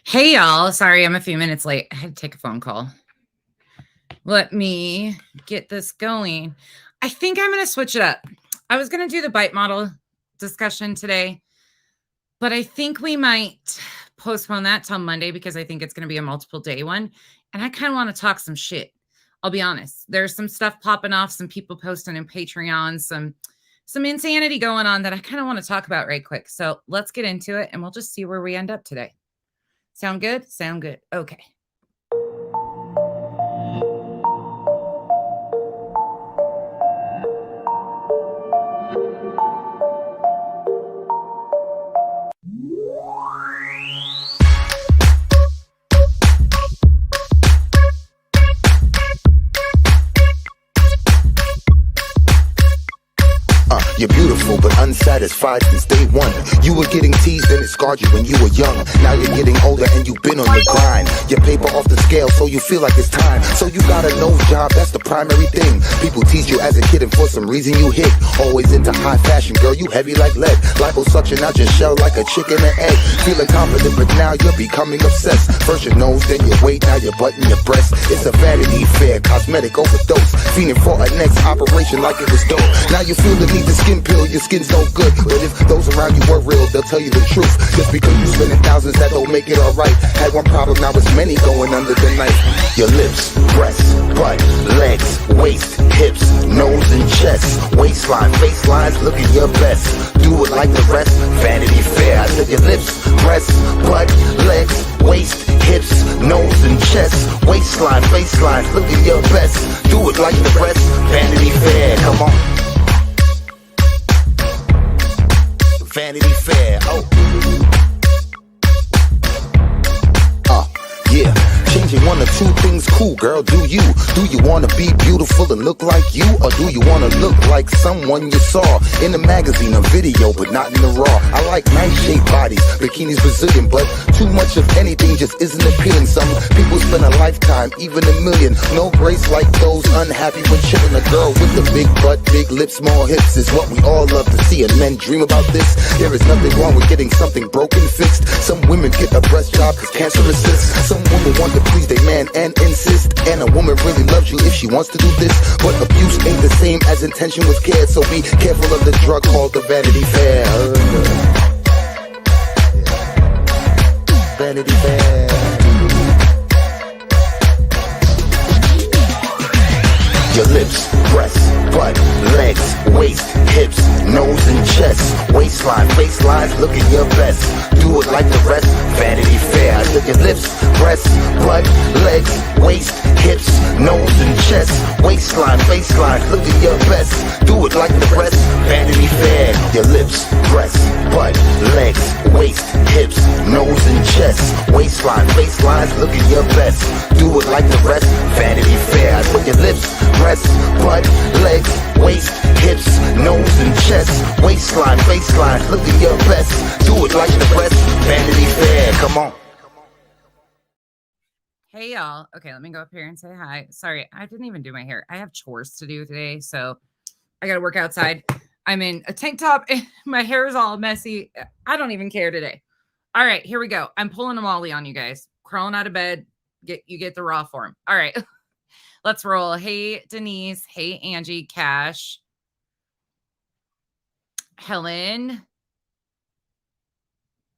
Hey, y'all. Sorry, I'm a few minutes late. I had to take a phone call. Let me get this going. I think I'm going to switch it up. I was going to do the bite model discussion today, but I think we might postpone that till Monday because I think it's going to be a multiple day one. And I kind of want to talk some shit. I'll be honest. There's some stuff popping off, some people posting in Patreon, some insanity going on that I kind of want to talk about right quick. So let's get into it and we'll just see where we end up today. Sound good? Sound good. Okay. You're beautiful but unsatisfied since day one. You were getting teased and it scarred you when you were young. Now you're getting older and you've been on the grind. Your paper off the scale so you feel like it's time. So you got a nose job, that's the primary thing. People tease you as a kid and for some reason you hit. Always into high fashion, girl, you heavy like lead. Liposuction out your shell like a chicken and egg. Feeling confident but now you're becoming obsessed. First your nose, then your weight, now your butt and your breast. It's a vanity fair, cosmetic overdose. Fiending for a next operation like it was dope. Now you feel the need to skin pill, your skin's no good. But if those around you were real, they'll tell you the truth. Just because you spending thousands, that don't make it alright. Had one problem, now it's many going under the knife. Your lips, breasts, butt, legs, waist, hips, nose and chest, waistline, facelines, looking your best. Do it like the rest, Vanity Fair. I said your lips, breasts, butt, legs, waist, hips, nose and chest, waistline, facelines, looking your best. Do it like the rest, Vanity Fair. Come on. Vanity Fair, yeah. Changing one or two things cool, girl, do you? Do you wanna be beautiful and look like you? Or do you wanna look like someone you saw in a magazine or video, but not in the raw? I like nice shaped bodies, bikinis Brazilian, but too much of anything just isn't appealing. Some people spend a lifetime, even a million. No grace like those unhappy with chilling. A girl with a big butt, big lips, small hips is what we all love to see, and men dream about this. There is nothing wrong with getting something broken fixed. Some women get a breast job cause cancer assists. Some women want to please their man and insist. And a woman really loves you if she wants to do this. But abuse ain't the same as intention was cared. So be careful of the drug called the Vanity Fair. Vanity Fair. Your lips, breasts, butt, legs, waist, hips, nose and chest, waistline, facelines, looking your best. Do it like the rest, Vanity Fair. I said your lips, breasts, butt, legs, waist, hips, nose and chest, waistline, facelines, looking your best. Do it like the rest, Vanity Fair. Your lips, breasts, butt, legs, waist, hips, nose and chest, waistline, facelines, looking your best. Do it like the rest, Vanity Fair. I said your lips, breasts, butt, legs, waist, hips, nose and chest, waistline, faceline, look at your best. Do it like the rest, Vanity Fair. Come on. Hey, y'all. Okay, let me go up here and say hi. Sorry, I didn't even do my hair. I have chores to do today, so I got to work outside. I'm in a tank top and my hair is all messy. I don't even care today. All right, here we go. I'm pulling a Molly on you guys. Crawling out of bed. You get the raw form. All right. Let's roll. Hey, Denise. Hey, Angie. Cash. Helen.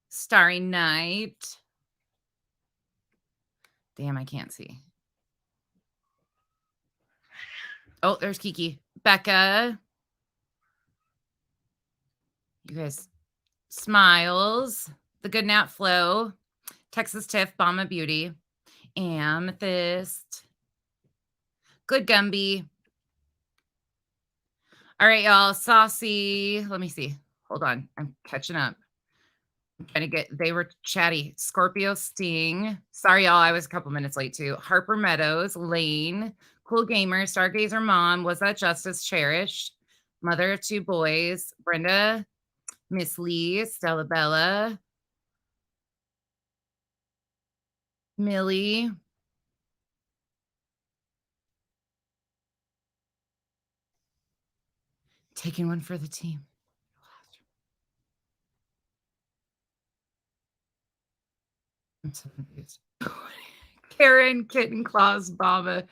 Starry Night. Damn, I can't see. Oh, there's Kiki. Becca. You guys. Smiles. The Good Nap Flow. Texas Tiff. Bomba Beauty. Amethyst. Good Gumby. All right, y'all. Saucy. Let me see. Hold on. I'm catching up. I'm trying to get, they were chatty. Scorpio Sting. Sorry, y'all. I was a couple minutes late too. Harper Meadows. Lane. Cool Gamer. Stargazer Mom. Was That Justice Cherished? Mother of Two Boys. Brenda. Miss Lee. Stella Bella. Millie. Taking one for the team. so confused. Karen, Kitten, Claus, Baba.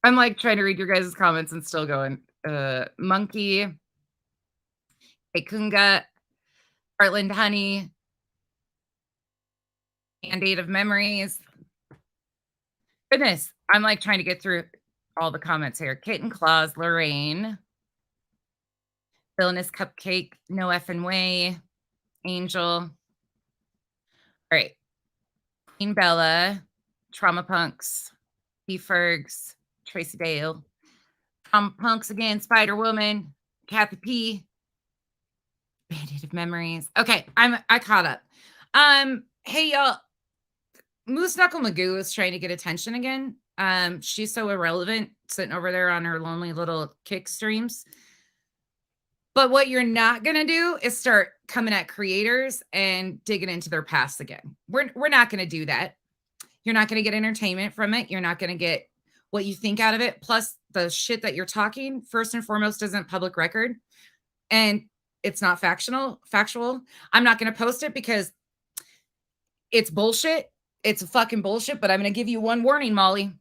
I'm like trying to read your guys' comments and still going. Monkey, Ekunga, Heartland Honey, Band-Aid of Memories. Goodness, I'm like trying to get through all the comments here. Kitten Claus, Lorraine, Villainous Cupcake, No Effing Way, Angel. All right. Queen Bella, Trauma Punks, B Fergs, Tracy Dale, Trauma Punks again, Spider Woman, Kathy P, Band-Aid of Memories. Okay, I caught up. Hey y'all, Moose Knuckle Magoo is trying to get attention again. She's so irrelevant, sitting over there on her lonely little kick streams. But what you're not gonna do is start coming at creators and digging into their past again. We're not gonna do that. You're not gonna get entertainment from it. You're not gonna get what you think out of it. Plus, the shit that you're talking, first and foremost, isn't public record, and it's not factual. I'm not gonna post it because it's bullshit. It's a fucking bullshit. But I'm gonna give you one warning, Molly.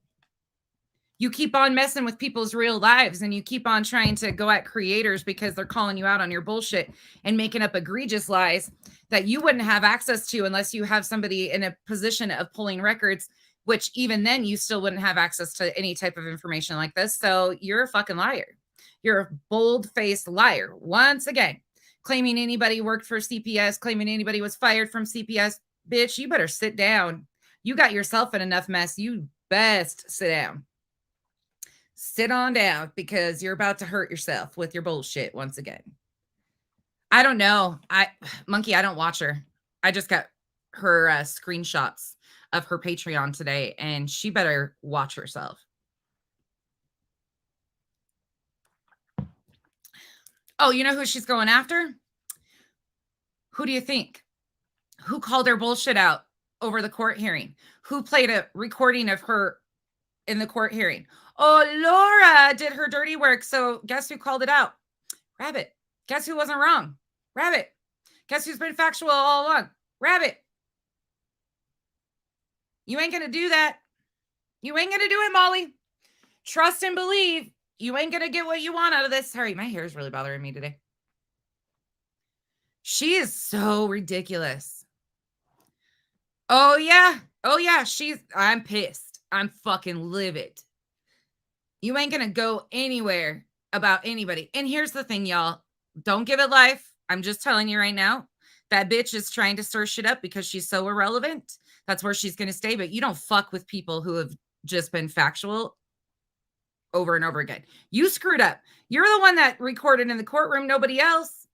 You keep on messing with people's real lives and you keep on trying to go at creators because they're calling you out on your bullshit and making up egregious lies that you wouldn't have access to unless you have somebody in a position of pulling records, which even then you still wouldn't have access to any type of information like this. So you're a fucking liar. You're a bold-faced liar. Once again, claiming anybody worked for CPS, claiming anybody was fired from CPS. Bitch, you better sit down. You got yourself in enough mess. You best sit down. Sit on down because you're about to hurt yourself with your bullshit once again. I don't know. Monkey, I don't watch her. I just got her screenshots of her Patreon today, and she better watch herself. Oh, you know who she's going after? Who do you think? Who called her bullshit out over the court hearing? Who played a recording of her in the court hearing? Oh, Laura did her dirty work. So guess who called it out? Rabbit. Guess who wasn't wrong? Rabbit. Guess who's been factual all along? Rabbit. You ain't going to do that. You ain't going to do it, Molly. Trust and believe. You ain't going to get what you want out of this. Sorry, my hair is really bothering me today. She is so ridiculous. Oh, yeah. Oh, yeah. I'm pissed. I'm fucking livid. You ain't going to go anywhere about anybody. And here's the thing, y'all. Don't give it life. I'm just telling you right now. That bitch is trying to stir shit up because she's so irrelevant. That's where she's going to stay. But you don't fuck with people who have just been factual over and over again. You screwed up. You're the one that recorded in the courtroom, nobody else.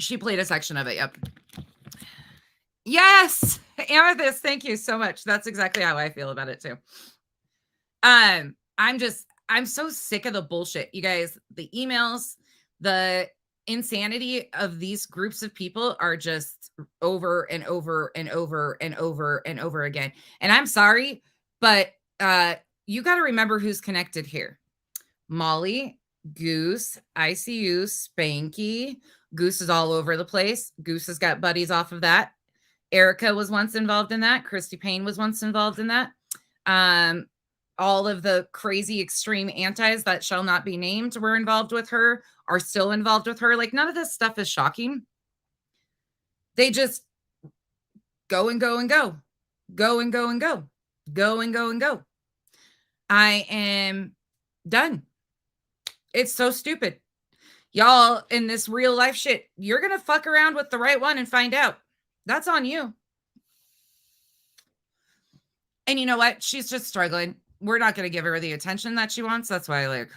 She played a section of it. Yep. Yes, Amethyst, thank you so much. That's exactly how I feel about it too. I'm so sick of the bullshit. You guys, the emails, the insanity of these groups of people are just over and over and over and over and over again. And I'm sorry, but you got to remember who's connected here. Molly, Goose, ICU, Spanky. Goose is all over the place. Goose has got buddies off of that. Erica was once involved in that. Christy Payne was once involved in that. All of the crazy extreme antis that shall not be named were involved with her, are still involved with her. Like, none of this stuff is shocking. They just go and go and go. Go and go and go. Go and go and go. I am done. It's so stupid. Y'all, in this real life shit, you're going to fuck around with the right one and find out. That's on you. And you know what? She's just struggling. We're not going to give her the attention that she wants. That's why, like,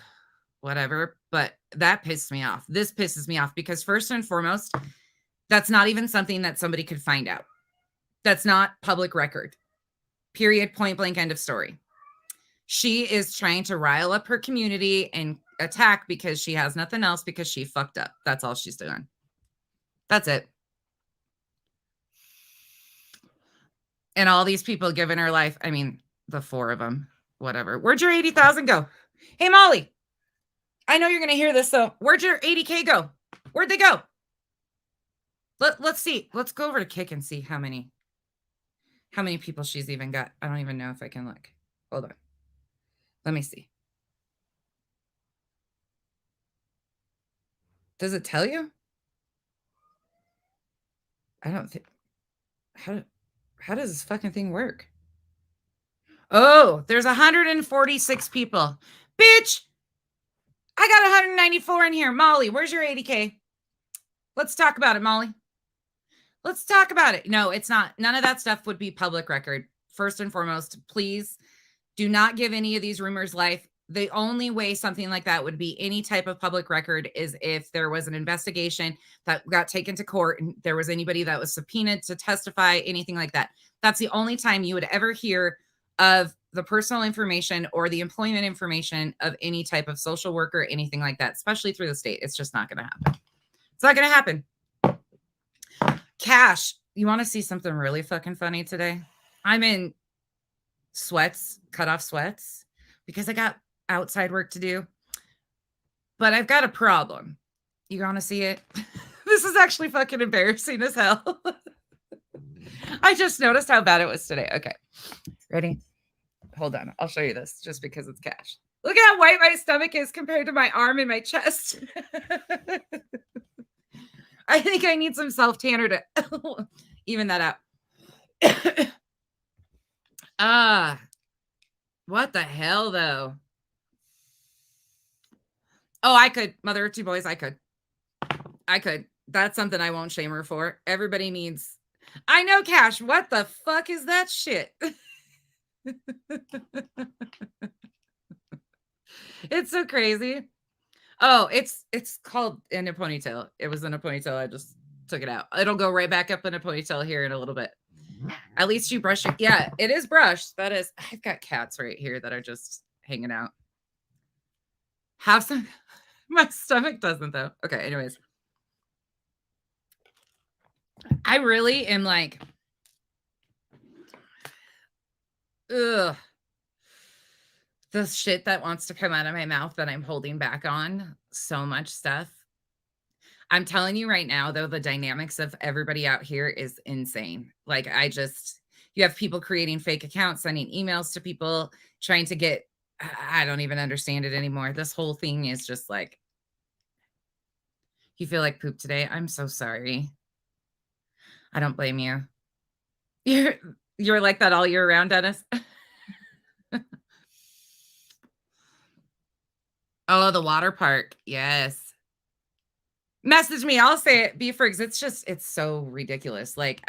whatever. But that pissed me off. This pisses me off because first and foremost, that's not even something that somebody could find out. That's not public record. Period. Point blank. End of story. She is trying to rile up her community and attack because she has nothing else because she fucked up. That's all she's doing. That's it. And all these people giving her life. I mean, the four of them, whatever. Where'd your 80,000 go? Hey, Molly, I know you're going to hear this. So where'd your 80K go? Where'd they go? Let's see. Let's go over to Kick and see how many people she's even got. I don't even know if I can look. Hold on. Let me see. Does it tell you? I don't think. How does this fucking thing work? Oh, there's 146 people. Bitch, I got 194 in here. Molly, where's your 80K? Let's talk about it, Molly. Let's talk about it. No, it's not. None of that stuff would be public record. First and foremost, please do not give any of these rumors life. The only way something like that would be any type of public record is if there was an investigation that got taken to court and there was anybody that was subpoenaed to testify, anything like that. That's the only time you would ever hear of the personal information or the employment information of any type of social worker, anything like that, especially through the state. It's just not going to happen. It's not going to happen. Cash, you want to see something really fucking funny today? I'm in sweats, cut off sweats, because I got outside work to do. But I've got a problem. You want to see it? This is actually fucking embarrassing as hell. I just noticed how bad it was today. Okay. Ready? Hold on. I'll show you this just because it's Cash. Look at how white my stomach is compared to my arm and my chest. I think I need some self-tanner to even that out. What the hell, though? Oh, I could. Mother of two boys, I could. That's something I won't shame her for. Everybody needs... I know, Cash. What the fuck is that shit? It's so crazy. Oh, it's called in a ponytail. It was in a ponytail. I just took it out. It'll go right back up in a ponytail here in a little bit. At least you brush it. Yeah, it is brushed. That is. I've got cats right here that are just hanging out. Have some. My stomach doesn't, though. Okay, anyways. I really am like, ugh. The shit that wants to come out of my mouth that I'm holding back on. So much stuff. I'm telling you right now, though, the dynamics of everybody out here is insane. Like, you have people creating fake accounts, sending emails to people, trying to get, I don't even understand it anymore. This whole thing is just like, you feel like poop today? I'm so sorry. I don't blame you. You're like that all year round, Dennis? Oh, the water park. Yes. Message me. I'll say it, Beefrigs. It's so ridiculous. Like,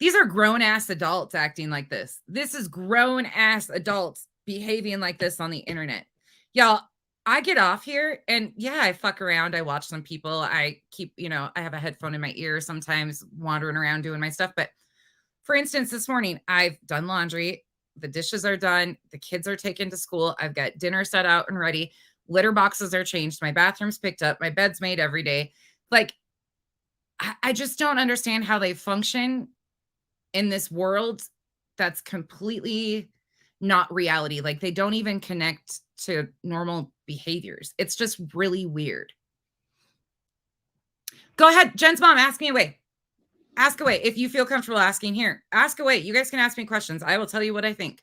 these are grown-ass adults acting like this. This is grown-ass adults behaving like this on the internet. Y'all, I get off here and yeah, I fuck around. I watch some people. I keep, I have a headphone in my ear sometimes wandering around doing my stuff. But for instance, this morning, I've done laundry. The dishes are done. The kids are taken to school. I've got dinner set out and ready. Litter boxes are changed. My bathroom's picked up. My bed's made every day. Like, I just don't understand how they function in this world that's completely not reality. Like, they don't even connect to normal behaviors. It's just really weird. Go ahead, Jen's mom, ask me away. Ask away. If you feel comfortable asking here, ask away. You guys can ask me questions. I will tell you what I think.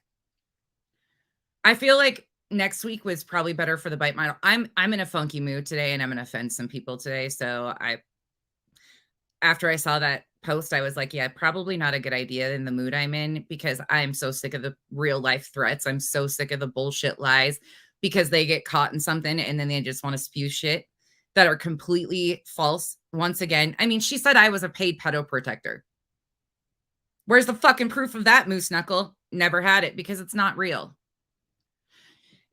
I feel like next week was probably better for the bite model. I'm in a funky mood today and I'm going to offend some people today. So after I saw that post, I was like, yeah, probably not a good idea in the mood I'm in, because I'm so sick of the real life threats. I'm so sick of the bullshit lies, because they get caught in something and then they just want to spew shit that are completely false. Once again, I mean, she said I was a paid pedo protector. Where's the fucking proof of that, Moose Knuckle? Never had it, because it's not real.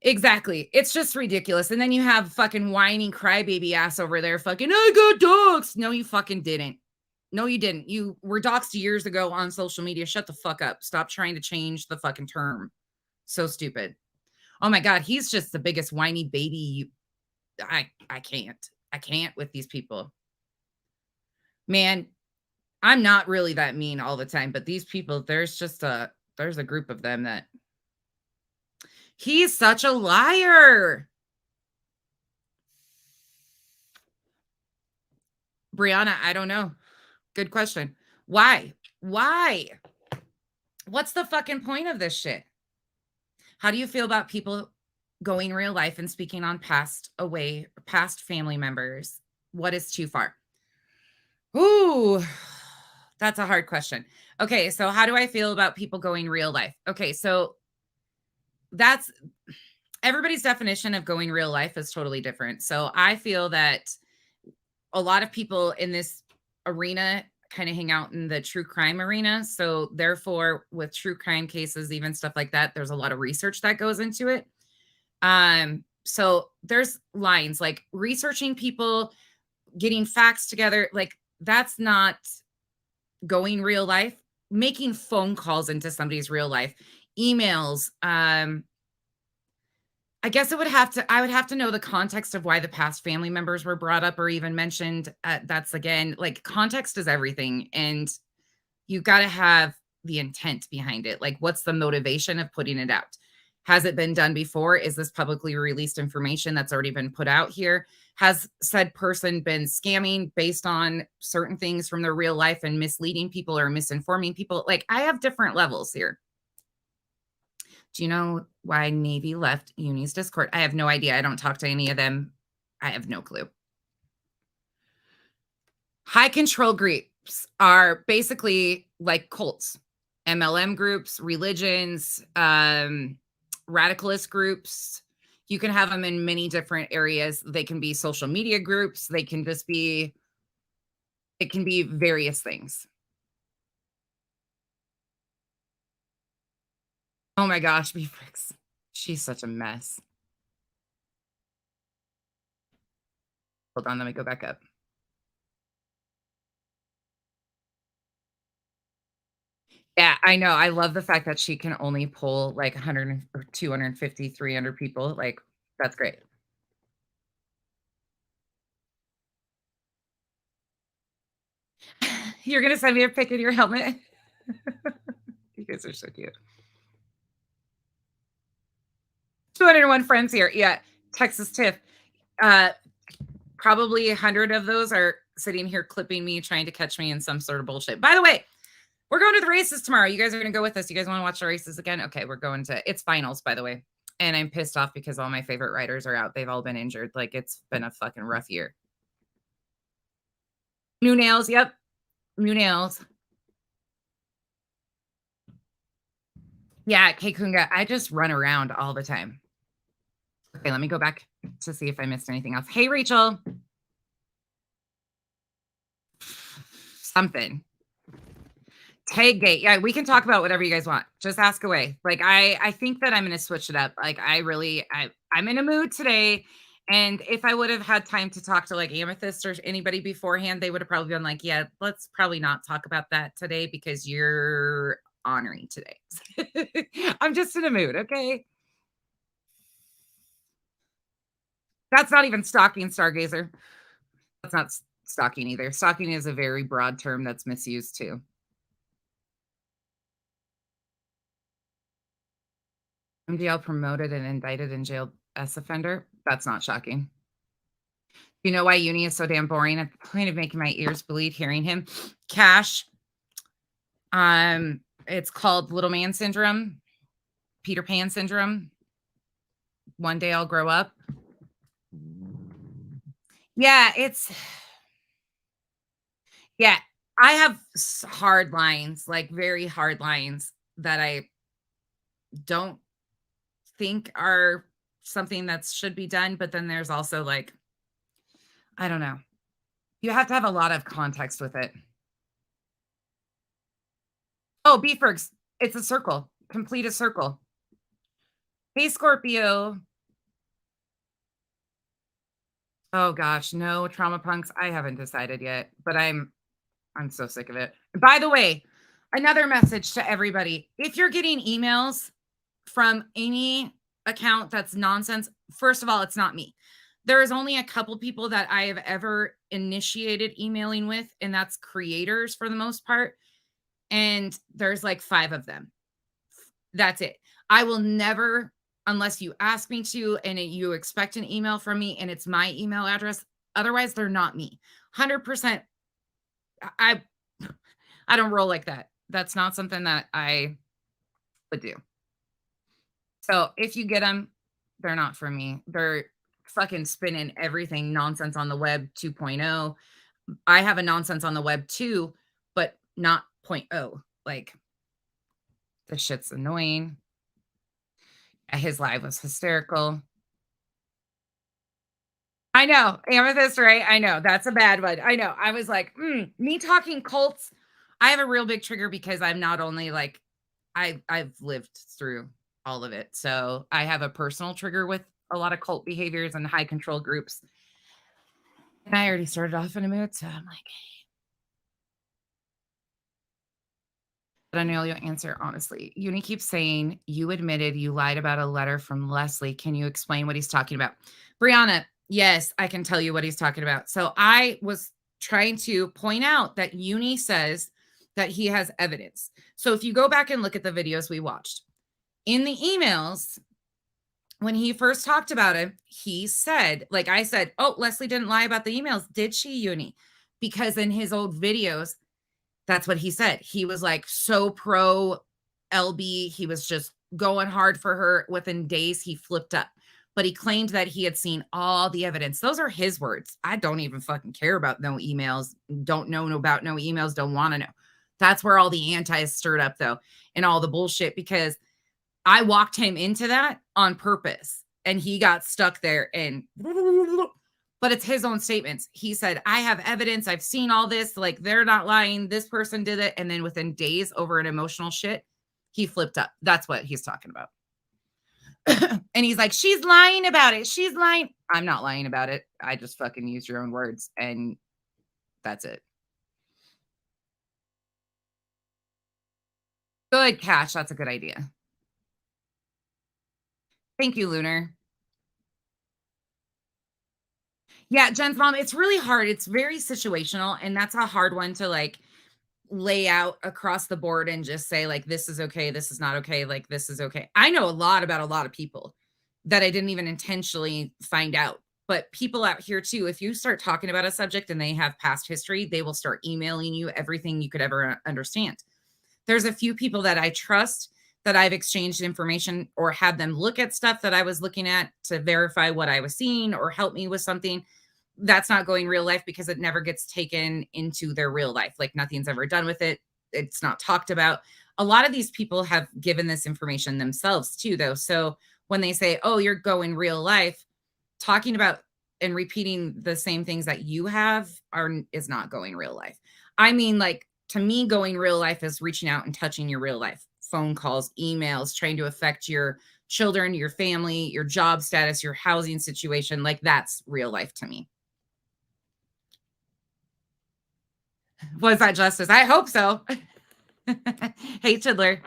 Exactly. It's just ridiculous. And then you have fucking whining crybaby ass over there fucking, I got doxxed. No, you fucking didn't. No, you didn't. You were doxxed years ago on social media. Shut the fuck up. Stop trying to change the fucking term. So stupid. Oh my God. He's just the biggest whiny baby. I can't with these people. Man, I'm not really that mean all the time, but these people, there's a group of them that he's such a liar. Brianna, I don't know. Good question. Why? Why? What's the fucking point of this shit? How do you feel about people going real life and speaking on past family members? What is too far? Ooh, that's a hard question. Okay, so how do I feel about people going real life? Okay, so that's everybody's definition of going real life is totally different. So I feel that a lot of people in this arena kind of hang out in the true crime arena. So therefore, with true crime cases, even stuff like that, there's a lot of research that goes into it. So there's lines like researching people, getting facts together, like that's not going real life. Making phone calls into somebody's real life, emails, I guess I would have to know the context of why the past family members were brought up or even mentioned. That's again, like context is everything. And you got to have the intent behind it. Like, what's the motivation of putting it out? Has it been done before? Is this publicly released information that's already been put out here? Has said person been scamming based on certain things from their real life and misleading people or misinforming people? Like, I have different levels here. Do you know why Navy left Uni's Discord? I have no idea. I don't talk to any of them. I have no clue. High control groups are basically like cults, MLM groups, religions, radicalist groups. You can have them in many different areas. They can be social media groups. They can just be, it can be various things. Oh my gosh, Beefrix. She's such a mess. Hold on, let me go back up. Yeah, I know. I love the fact that she can only pull like 100 or 250, 300 people. Like, that's great. You're going to send me a pic of your helmet? You guys are so cute. 201 friends here. Yeah, Texas Tiff. Probably 100 of those are sitting here clipping me, trying to catch me in some sort of bullshit. By the way, we're going to the races tomorrow. You guys are going to go with us. You guys want to watch the races again? Okay, we're going to, it's finals, by the way. And I'm pissed off because all my favorite riders are out. They've all been injured. Like, it's been a fucking rough year. New nails. Yep. New nails. Yeah, Kekunga. I just run around all the time. Okay, let me go back to see if I missed anything else. Hey, Rachel. Something. Taggate. Yeah, we can talk about whatever you guys want. Just ask away. Like, I think that I'm going to switch it up. Like, I'm in a mood today. And if I would have had time to talk to like Amethyst or anybody beforehand, they would have probably been like, yeah, let's probably not talk about that today because you're honoring today. I'm just in a mood. Okay. That's not even stalking, Stargazer. That's not stalking either. Stalking is a very broad term that's misused too. MDL promoted and indicted and jailed S offender. That's not shocking. You know why Uni is so damn boring at the point of making my ears bleed hearing him? Cash. It's called little man syndrome, Peter Pan syndrome. One day I'll grow up. Yeah, I have hard lines, like very hard lines that I don't think are something that should be done. But then there's also like, I don't know. You have to have a lot of context with it. Oh, Beefbergs, it's a circle. Complete a circle. Hey, Scorpio. Oh gosh, no trauma punks. I haven't decided yet, but I'm so sick of it. By the way, another message to everybody. If you're getting emails from any account that's nonsense, first of all, it's not me. There is only a couple people that I have ever initiated emailing with, and that's creators for the most part. And there's like 5 of them. That's it. I will never, unless you ask me to, and you expect an email from me and it's my email address. Otherwise, they're not me. 100%. I don't roll like that. That's not something that I would do. So if you get them, they're not for me. They're fucking spinning everything nonsense on the web 2.0. I have a nonsense on the web too, but not point oh. Like, this shit's annoying. His live was hysterical. I know, Amethyst, right? I know, that's a bad one. I know. I was like, me talking cults. I have a real big trigger because I'm not only like I've lived through all of it. So I have a personal trigger with a lot of cult behaviors and high control groups. And I already started off in a mood, so I'm like, but I know you'll answer honestly. Uni keeps saying you admitted you lied about a letter from Leslie. Can you explain what he's talking about? Brianna, yes, I can tell you what he's talking about. So I was trying to point out that Uni says that he has evidence. So if you go back and look at the videos we watched, in the emails, when he first talked about it, he said, like I said, oh, Leslie didn't lie about the emails. Did she, Uni? Because in his old videos, that's what he said. He was like so pro LB. He was just going hard for her. Within days, he flipped up. But he claimed that he had seen all the evidence. Those are his words. I don't even fucking care about no emails. Don't know about no emails. Don't want to know. That's where all the anti is stirred up, though, and all the bullshit, because I walked him into that on purpose and he got stuck there and but it's his own statements. He said, I have evidence. I've seen all this. Like, they're not lying. This person did it. And then within days over an emotional shit, he flipped up. That's what he's talking about. And he's like, she's lying about it. She's lying. I'm not lying about it. I just fucking use your own words. And that's it. Good, Cash. That's a good idea. Thank you, Lunar. Yeah, Jen's mom, it's really hard. It's very situational, and that's a hard one to like lay out across the board and just say like this is okay, this is not okay, like this is okay. I know a lot about a lot of people that I didn't even intentionally find out. But people out here too, if you start talking about a subject and they have past history, they will start emailing you everything you could ever understand. There's a few people that I trust that I've exchanged information or had them look at stuff that I was looking at to verify what I was seeing or help me with something. That's not going real life because it never gets taken into their real life. Like, nothing's ever done with it. It's not talked about. A lot of these people have given this information themselves too, though. So when they say, oh, you're going real life, talking about and repeating the same things that you have is not going real life. I mean, like, to me, going real life is reaching out and touching your real life. Phone calls, emails, trying to affect your children, your family, your job status, your housing situation. Like, that's real life to me. Was that justice? I hope so. Hey, Chidler.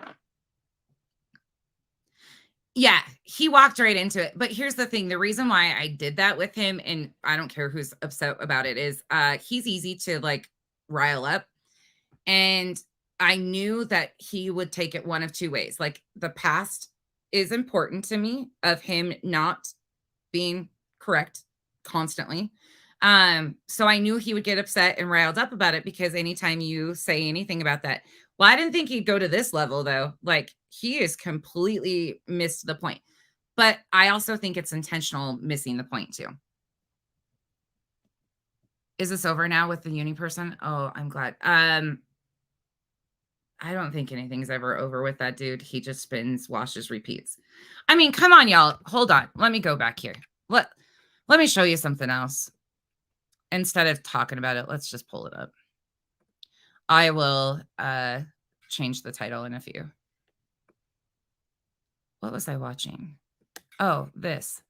Yeah, he walked right into it. But here's the thing. The reason why I did that with him, and I don't care who's upset about it, is he's easy to like rile up. And I knew that he would take it one of two ways. Like, the past is important to me of him not being correct constantly. So I knew he would get upset and riled up about it because anytime you say anything about that, well, I didn't think he'd go to this level though. Like, he is completely missed the point. But I also think it's intentional missing the point too. Is this over now with the uni person? Oh, I'm glad. I don't think anything's ever over with that dude. He just spins, washes, repeats. I mean, come on, y'all. Hold on. Let me go back here. Let me show you something else. Instead of talking about it, let's just pull it up. I will change the title in a few. What was I watching? Oh, this.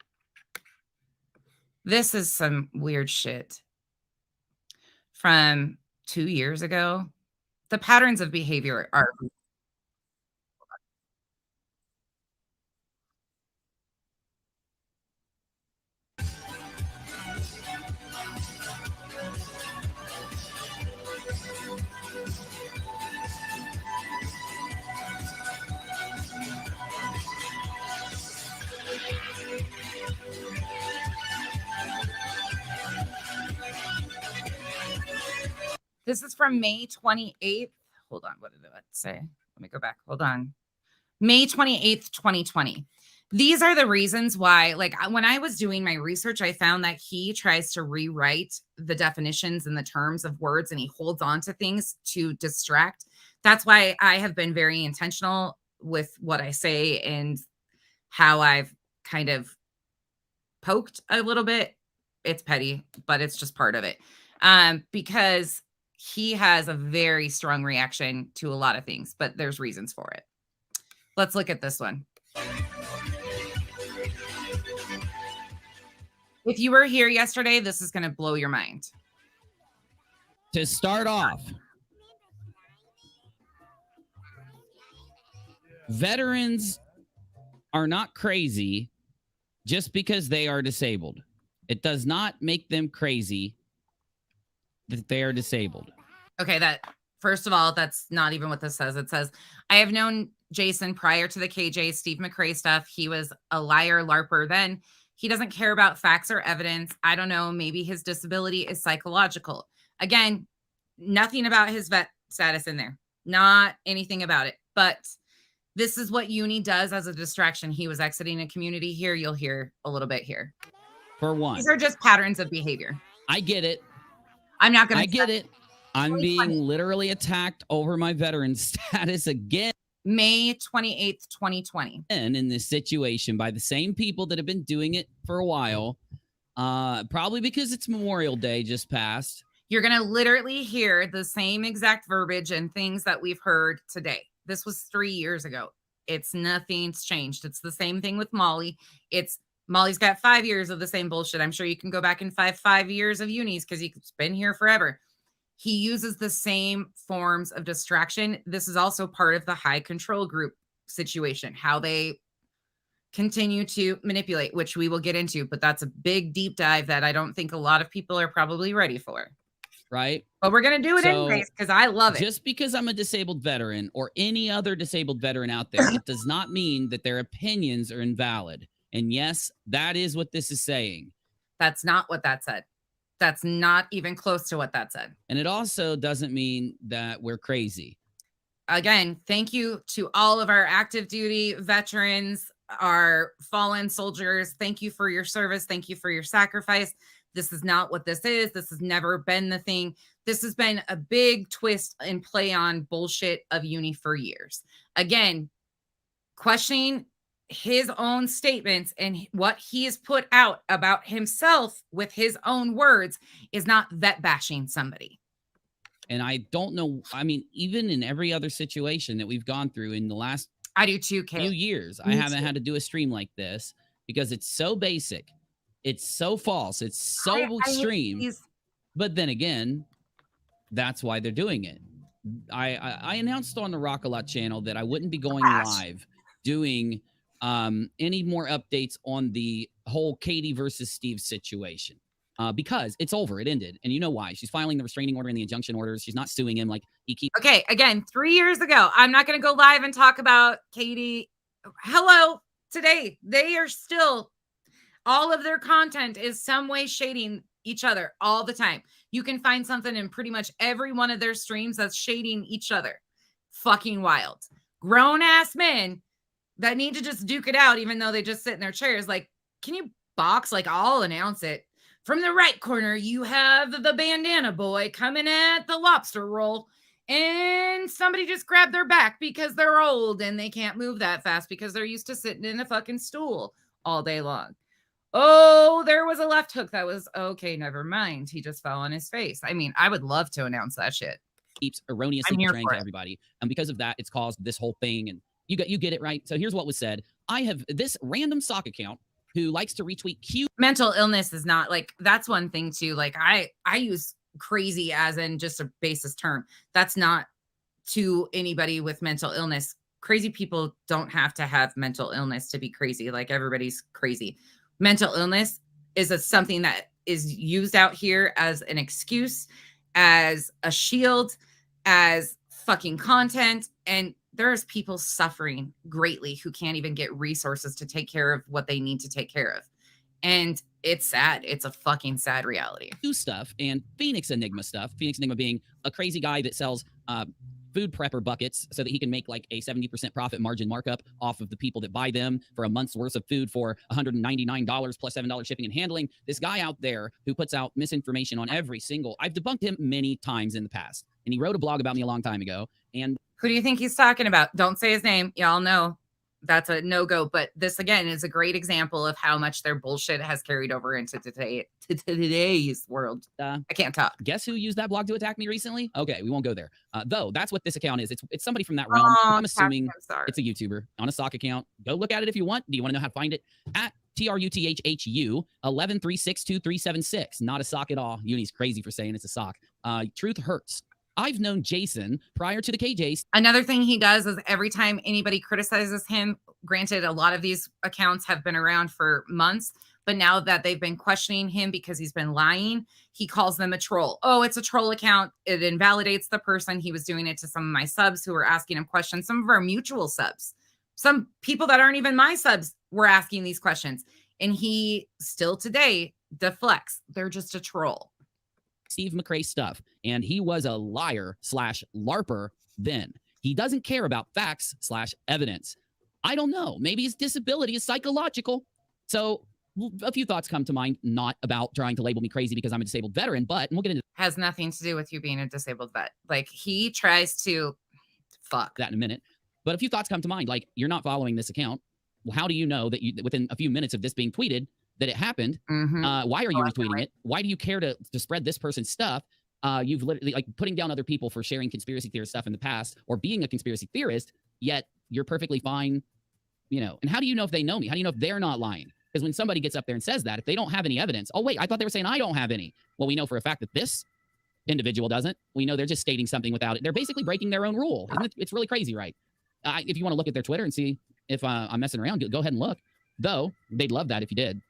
This is some weird shit from 2 years ago. The patterns of behavior are this is from May 28th. hold on. What did it say? Let me go back. Hold on. May 28th, 2020. These are the reasons why, like, when I was doing my research, I found that he tries to rewrite the definitions and the terms of words, and he holds on to things to distract. That's why I have been very intentional with what I say and how I've kind of poked a little bit. It's petty, but it's just part of it. Because he has a very strong reaction to a lot of things, but there's reasons for it. Let's look at this one. If you were here yesterday, this is going to blow your mind. To start off, veterans are not crazy just because they are disabled. It does not make them crazy that they are disabled. Okay, that first of all, that's not even what this says. It says, I have known Jason prior to the KJ Steve McRae stuff. He was a liar, LARPer then. He doesn't care about facts or evidence. I don't know. Maybe his disability is psychological. Again, nothing about his vet status in there. Not anything about it. But this is what uni does as a distraction. He was exiting a community here. You'll hear a little bit here. For one, these are just patterns of behavior. I get it. I'm not going to. I get it. I'm being literally attacked over my veteran status again. May 28th, 2020. And in this situation by the same people that have been doing it for a while, probably because it's Memorial Day just passed. You're going to literally hear the same exact verbiage and things that we've heard today. This was 3 years ago. It's nothing's changed. It's the same thing with Molly. Molly's got 5 years of the same bullshit. I'm sure you can go back and 5 years of unis because he's been here forever. He uses the same forms of distraction. This is also part of the high control group situation, how they continue to manipulate, which we will get into, but that's a big deep dive that I don't think a lot of people are probably ready for. Right. But we're going to do it anyways because I love it. Just because I'm a disabled veteran or any other disabled veteran out there, it does not mean that their opinions are invalid. And yes, that is what this is saying. That's not what that said. That's not even close to what that said. And it also doesn't mean that we're crazy. Again, thank you to all of our active duty veterans, our fallen soldiers. Thank you for your service. Thank you for your sacrifice. This is not what this is. This has never been the thing. This has been a big twist and play on bullshit of uni for years. Again, questioning his own statements and what he has put out about himself with his own words is not vet bashing somebody. And I don't know. I mean, even in every other situation that we've gone through in the last I do too, Kate. few years, I haven't had to do a stream like this because it's so basic. It's so false. It's so extreme. But then again, that's why they're doing it. I announced on the Rock-A-Lot channel that I wouldn't be going live doing any more updates on the whole Katie versus Steve situation because it's over. It ended. And you know why. She's filing the restraining order and the injunction orders. She's not suing him like he keeps. Okay, again, 3 years ago, I'm not going to go live and talk about Katie. Hello, today, they are still, all of their content is some way shading each other all the time. You can find something in pretty much every one of their streams that's shading each other. Fucking wild. Grown-ass men that need to just duke it out, even though they just sit in their chairs. Like, can you box? Like, I'll announce it. From the right corner, you have the bandana boy coming at the lobster roll. And somebody just grabbed their back because they're old and they can't move that fast because they're used to sitting in a fucking stool all day long. Oh, there was a left hook that was, okay, never mind. He just fell on his face. I mean, I would love to announce that shit. Keeps erroneously portraying to everybody. And because of that, it's caused this whole thing. And you get it, right? So here's what was said. I have this random sock account who likes to retweet cute. Mental illness is not like, that's one thing too. Like I use crazy as in just a basis term. That's not to anybody with mental illness. Crazy people don't have to have mental illness to be crazy. Like everybody's crazy. Mental illness is something that is used out here as an excuse, as a shield, as fucking content. And there's people suffering greatly who can't even get resources to take care of what they need to take care of. And it's sad. It's a fucking sad reality. Stuff and Phoenix Enigma stuff. Phoenix Enigma being a crazy guy that sells food prepper buckets so that he can make like a 70% profit margin markup off of the people that buy them for a month's worth of food for $199 plus $7 shipping and handling. This guy out there who puts out misinformation on every single, I've debunked him many times in the past, and he wrote a blog about me a long time ago. And who do you think he's talking about? Don't say his name. Y'all know that's a no-go. But this, again, is a great example of how much their bullshit has carried over into today's world. I can't talk. Guess who used that blog to attack me recently? Okay, we won't go there. Though, that's what this account is. It's somebody from that realm. I'm assuming it's a YouTuber on a sock account. Go look at it if you want. Do you want to know how to find it? At TRUTHHU 11362376. Not a sock at all. Uni's crazy for saying it's a sock. Truth hurts. I've known Jason prior to the KJs. Another thing he does is every time anybody criticizes him, granted, a lot of these accounts have been around for months, but now that they've been questioning him because he's been lying, he calls them a troll. Oh, it's a troll account. It invalidates the person. He was doing it to some of my subs who were asking him questions, some of our mutual subs. Some people that aren't even my subs were asking these questions. And he still today deflects. They're just a troll. Steve McRae stuff, and he was a liar / LARPer then. He doesn't care about facts / evidence. I don't know. Maybe his disability is psychological. So a few thoughts come to mind, not about trying to label me crazy because I'm a disabled veteran, but and we'll get into has nothing to do with you being a disabled vet. Like, he tries to fuck that in a minute. But a few thoughts come to mind, like, you're not following this account. Well, how do you know that within a few minutes of this being tweeted that it happened? Why are you retweeting it? Why do you care to spread this person's stuff? You've literally, like, putting down other people for sharing conspiracy theorist stuff in the past or being a conspiracy theorist, yet you're perfectly fine, And how do you know if they know me? How do you know if they're not lying? Because when somebody gets up there and says that, if they don't have any evidence, oh, wait, I thought they were saying I don't have any. Well, we know for a fact that this individual doesn't. We know they're just stating something without it. They're basically breaking their own rule. It's really crazy, right? If you want to look at their Twitter and see if I'm messing around, go ahead and look. Though, they'd love that if you did.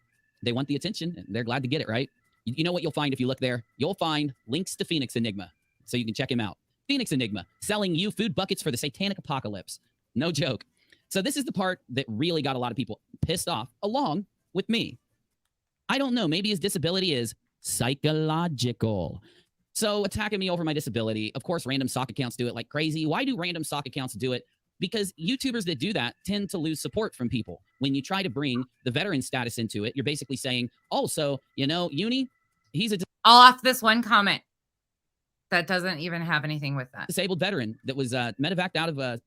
They want the attention, and they're glad to get it, right? You know what you'll find if you look there? You'll find links to Phoenix Enigma, so you can check him out. Phoenix Enigma, selling you food buckets for the satanic apocalypse. No joke. So this is the part that really got a lot of people pissed off, along with me. I don't know. Maybe his disability is psychological. So attacking me over my disability, of course, random sock accounts do it like crazy. Why do random sock accounts do it? Because YouTubers that do that tend to lose support from people. When you try to bring the veteran status into it, you're basically saying, oh, so, Uni, he's a all off this one comment that doesn't even have anything with that. Disabled veteran that was medevaced out of,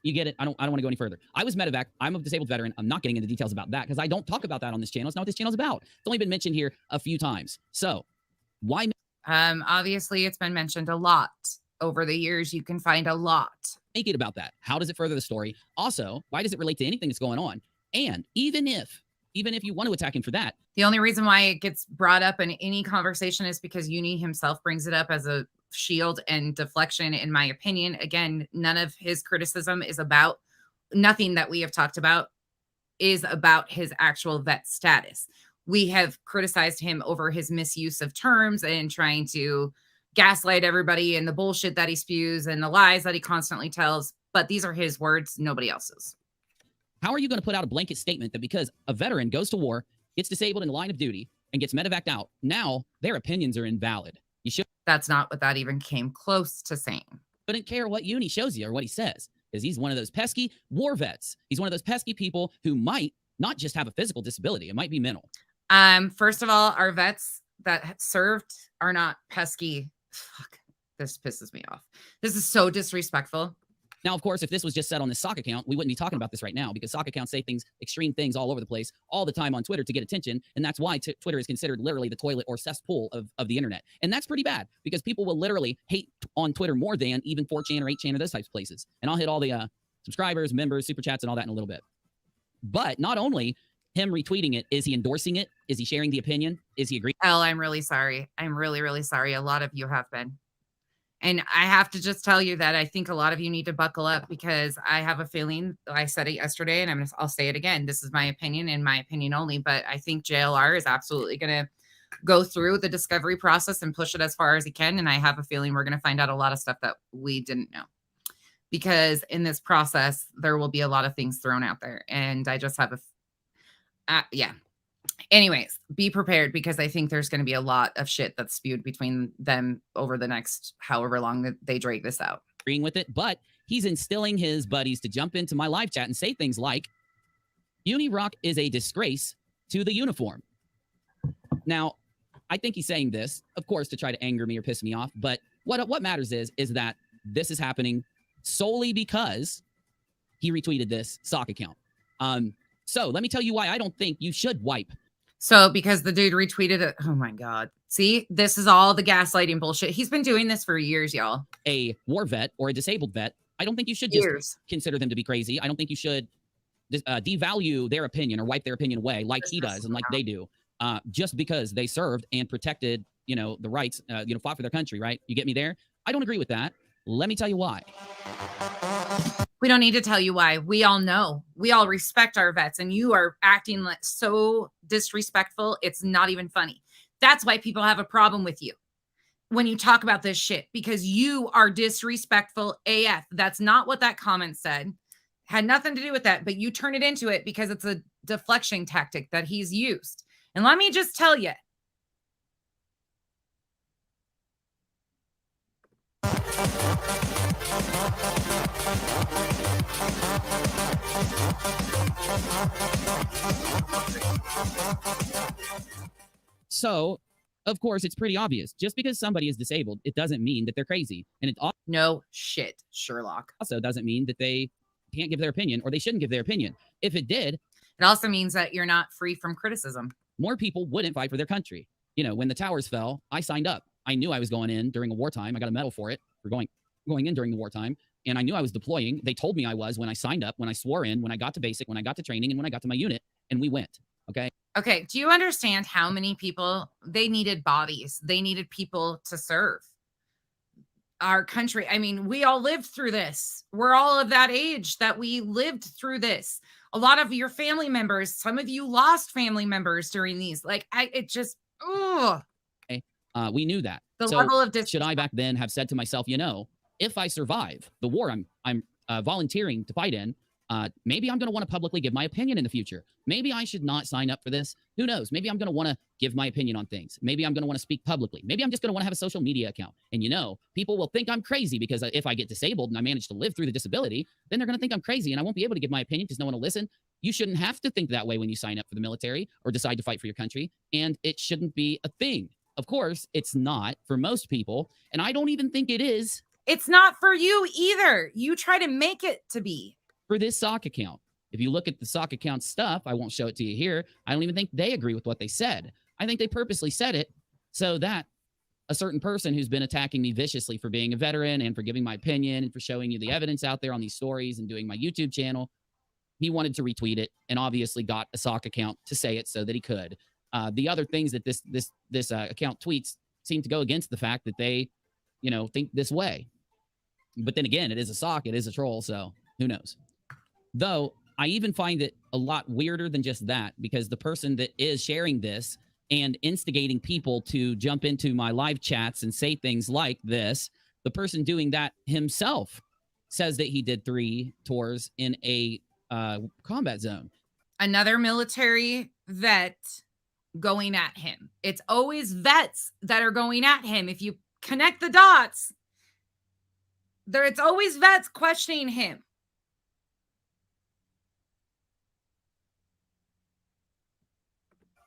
you get it. I don't want to go any further. I was medevaced. I'm a disabled veteran. I'm not getting into details about that because I don't talk about that on this channel. It's not what this channel's about. It's only been mentioned here a few times. So why? Obviously, it's been mentioned a lot. Over the years, you can find a lot. Make it about that. How does it further the story? Also, why does it relate to anything that's going on? And even if you want to attack him for that. The only reason why it gets brought up in any conversation is because Uni himself brings it up as a shield and deflection, in my opinion. Again, none of his criticism is about, nothing that we have talked about is about his actual vet status. We have criticized him over his misuse of terms and trying to gaslight everybody and the bullshit that he spews and the lies that he constantly tells. But these are his words, nobody else's. How are you going to put out a blanket statement that because a veteran goes to war, gets disabled in the line of duty, and gets medevaced out, now their opinions are invalid? You should. That's not what that even came close to saying. Wouldn't care what Uni shows you or what he says, because he's one of those pesky war vets. He's one of those pesky people who might not just have a physical disability. It might be mental. First of all, our vets that served are not pesky. Fuck, this pisses me off. This is so disrespectful. Now, of course, if this was just said on this sock account, we wouldn't be talking about this right now because sock accounts say things, extreme things all over the place, all the time on Twitter to get attention. And that's why Twitter is considered literally the toilet or cesspool of the internet. And that's pretty bad because people will literally hate on Twitter more than even 4chan or 8chan or those types of places. And I'll hit all the subscribers, members, super chats, and all that in a little bit. But not only him retweeting it, is he endorsing it? Is he sharing the opinion? Is he agreeing? Elle, I'm really sorry. I'm really, really sorry. A lot of you have been. And I have to just tell you that I think a lot of you need to buckle up because I have a feeling, I said it yesterday and I'll say it again. This is my opinion and my opinion only, but I think JLR is absolutely going to go through the discovery process and push it as far as he can. And I have a feeling we're going to find out a lot of stuff that we didn't know. Because in this process, there will be a lot of things thrown out there. And I just have yeah. Anyways, be prepared because I think there's going to be a lot of shit that's spewed between them over the next however long that they drag this out. Agreeing with it, but he's instilling his buddies to jump into my live chat and say things like, Unirock is a disgrace to the uniform. Now, I think he's saying this, of course, to try to anger me or piss me off, but what matters is that this is happening solely because he retweeted this sock account. So let me tell you why I don't think you should wipe. So because the dude retweeted it. Oh my God. See, this is all the gaslighting bullshit. He's been doing this for years, y'all. A war vet or a disabled vet, I don't think you should just consider them to be crazy. I don't think you should devalue their opinion or wipe their opinion away like he does and like they do, just because they served and protected, the rights, fought for their country, right? You get me there? I don't agree with that. Let me tell you why. We don't need to tell you why. We all know. We all respect our vets, and you are acting like so disrespectful. It's not even funny. That's why people have a problem with you when you talk about this shit, because you are disrespectful AF. That's not what that comment said. Had nothing to do with that, but you turn it into it because it's a deflection tactic that he's used. And let me just tell you. So, of course, it's pretty obvious. Just because somebody is disabled, it doesn't mean that they're crazy. And it no shit, Sherlock. Also doesn't mean that they can't give their opinion or they shouldn't give their opinion. If it did, it also means that you're not free from criticism. More people wouldn't fight for their country. When the towers fell, I signed up. I knew I was going in during a wartime. I got a medal for it, for going in during the wartime. And I knew I was deploying. They told me I was when I signed up, when I swore in, when I got to basic, when I got to training, and when I got to my unit, and we went. Okay. Okay. Do you understand how many people, they needed bodies? They needed people to serve our country. I mean, we all lived through this. We're all of that age that we lived through this. A lot of your family members, some of you lost family members during these. Like, we knew that. The level of should I back then have said to myself, if I survive the war I'm volunteering to fight in, maybe I'm going to want to publicly give my opinion in the future. Maybe I should not sign up for this. Who knows? Maybe I'm going to want to give my opinion on things. Maybe I'm going to want to speak publicly. Maybe I'm just going to want to have a social media account. And people will think I'm crazy because if I get disabled and I manage to live through the disability, then they're going to think I'm crazy and I won't be able to give my opinion because no one will listen. You shouldn't have to think that way when you sign up for the military or decide to fight for your country. And it shouldn't be a thing. Of course, it's not for most people. And I don't even think it is. It's not for you either. You try to make it to be. For this sock account. If you look at the sock account stuff, I won't show it to you here. I don't even think they agree with what they said. I think they purposely said it so that a certain person who's been attacking me viciously for being a veteran and for giving my opinion and for showing you the evidence out there on these stories and doing my YouTube channel, he wanted to retweet it and obviously got a sock account to say it so that he could. The other things that this account tweets seem to go against the fact that they, think this way. But then again, it is a sock, it is a troll, so who knows? Though, I even find it a lot weirder than just that, because the person that is sharing this and instigating people to jump into my live chats and say things like this, the person doing that himself says that he did 3 tours in a combat zone. Another military vet going at him. It's always vets that are going at him. If you connect the dots, it's always vets questioning him.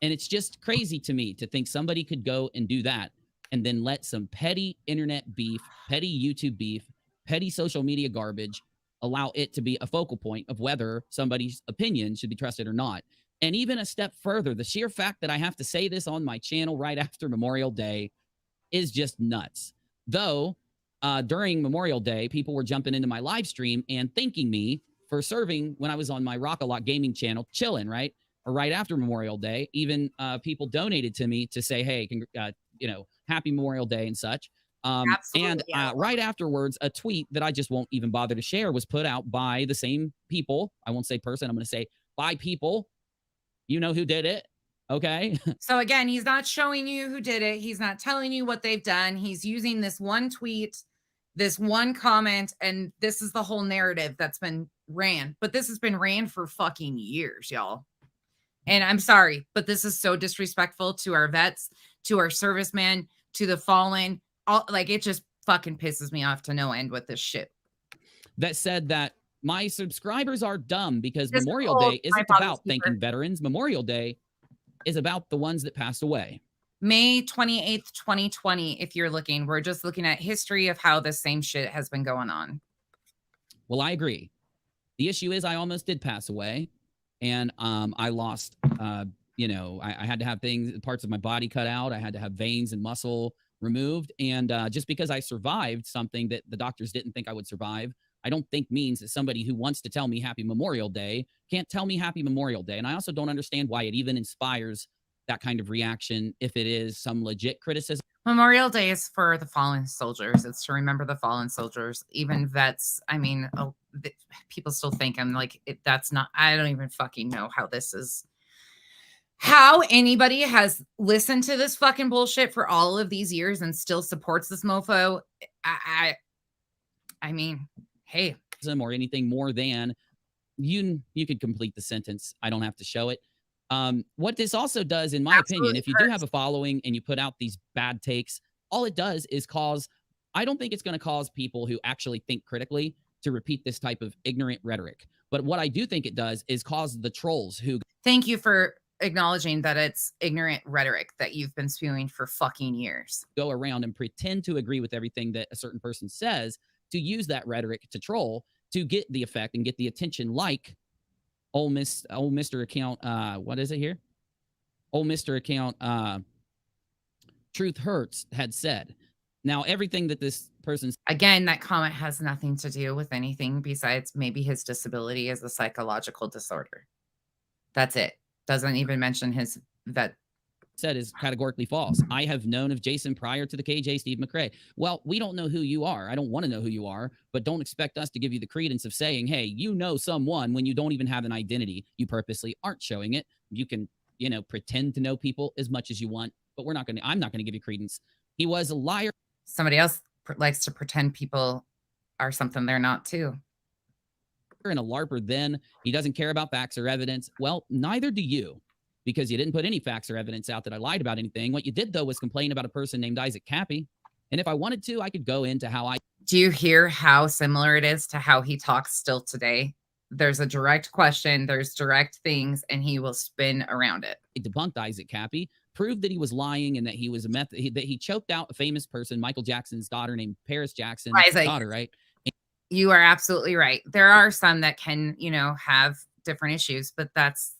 And it's just crazy to me to think somebody could go and do that and then let some petty internet beef, petty YouTube beef, petty social media garbage allow it to be a focal point of whether somebody's opinion should be trusted or not. And even a step further, the sheer fact that I have to say this on my channel right after Memorial Day is just nuts. Though, during Memorial Day, people were jumping into my live stream and thanking me for serving when I was on my Rock-A-Lot gaming channel, chilling, right? Or right after Memorial Day. Even people donated to me to say, hey, happy Memorial Day and such. And right afterwards, a tweet that I just won't even bother to share was put out by the same people. I won't say person. I'm going to say by people. You know who did it. Okay. So again, he's not showing you who did it. He's not telling you what they've done. He's using this one tweet, this one comment, and this is the whole narrative that's been ran. But this has been ran for fucking years, y'all. And I'm sorry, but this is so disrespectful to our vets, to our servicemen, to the fallen. All, like, it just fucking pisses me off to no end with this shit. That said that my subscribers are dumb because This Memorial whole Day isn't tripod about speaker. thanking veterans. Memorial Day is about the ones that passed away. May 28th, 2020, if you're looking. We're just looking at history of how this same shit has been going on. Well, I agree. The issue is I almost did pass away, and I lost, you know, I had to have parts of my body cut out. I had to have veins and muscle removed. And just because I survived something that the doctors didn't think I would survive, I don't think means that somebody who wants to tell me Happy Memorial Day can't tell me Happy Memorial Day. And I also don't understand why it even inspires that kind of reaction if it is some legit criticism. Memorial Day is for the fallen soldiers. It's to remember the fallen soldiers, even vets. I mean, people still think I'm like, that's not, I don't even fucking know how this is. How anybody has listened to this fucking bullshit for all of these years and still supports this mofo. I mean, hey. Or anything more than you could complete the sentence. I don't have to show it. What this also does, in my opinion, if you do have a following and you put out these bad takes, all it does is cause, I don't think it's going to cause people who actually think critically to repeat this type of ignorant rhetoric. But what I do think it does is cause the trolls who... Thank you for acknowledging that it's ignorant rhetoric that you've been spewing for fucking years. Go around and pretend to agree with everything that a certain person says, to use that rhetoric to troll, to get the effect and get the attention, like old Mr. account, what is it here? Old Mr. account, Truth Hurts had said. Now, everything that this person's... Again, that comment has nothing to do with anything besides maybe his disability as a psychological disorder. That's it. Doesn't even mention his vet. Said is categorically false. I have known of Jason prior to the KJ Steve McRae. Well, we don't know who you are. I don't want to know who you are, but don't expect us to give you the credence of saying, hey, you know someone when you don't even have an identity. You purposely aren't showing it. You can, you know, pretend to know people as much as you want, but I'm not going to give you credence. He was a liar. Somebody else likes to pretend people are something they're not too. And a LARPer then. He doesn't care about facts or evidence. Well, neither do you, because you didn't put any facts or evidence out that I lied about anything. What you did, though, was complain about a person named Isaac Cappy. And if I wanted to, I could go into how I... Do you hear how similar it is to how he talks still today? There's a direct question, there's direct things, and he will spin around it. It debunked Isaac Cappy, proved that he was lying and that he was that he choked out a famous person, Michael Jackson's daughter, named Paris Jackson. Isaac, daughter, right? You are absolutely right. There are some that can, you know, have different issues, but that's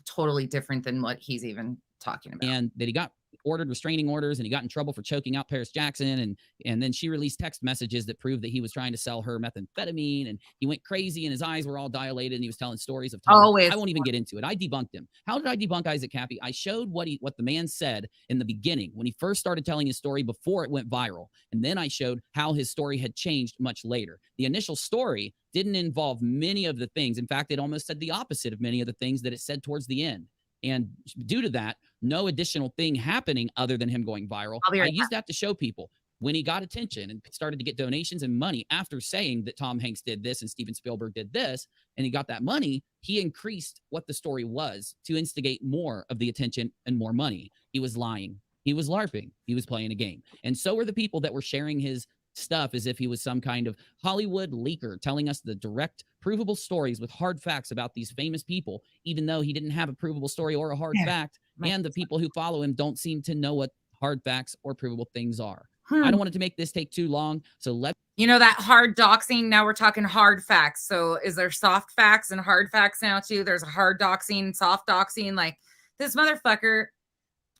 totally different than what he's even talking about. And that he got ordered restraining orders and he got in trouble for choking out Paris Jackson. And then she released text messages that proved that he was trying to sell her methamphetamine, and he went crazy and his eyes were all dilated and he was telling stories of Tom. I won't even get into it. I debunked him. How did I debunk Isaac Cappy? I showed what the man said in the beginning when he first started telling his story before it went viral. And then I showed how his story had changed much later. The initial story didn't involve many of the things. In fact, it almost said the opposite of many of the things that it said towards the end. And due to that, no additional thing happening other than him going viral. I used that to show people when he got attention and started to get donations and money after saying that Tom Hanks did this and Steven Spielberg did this, and he got that money, he increased what the story was to instigate more of the attention and more money. He was lying. He was LARPing. He was playing a game. And so were the people that were sharing his stuff as if he was some kind of Hollywood leaker telling us the direct provable stories with hard facts about these famous people, even though he didn't have a provable story or a hard fact. And the people who follow him don't seem to know what hard facts or provable things are. I don't want it to make this take too long. So you know, that hard doxing. Now we're talking hard facts. So is there soft facts and hard facts now too? There's a hard doxing, soft doxing. Like, this motherfucker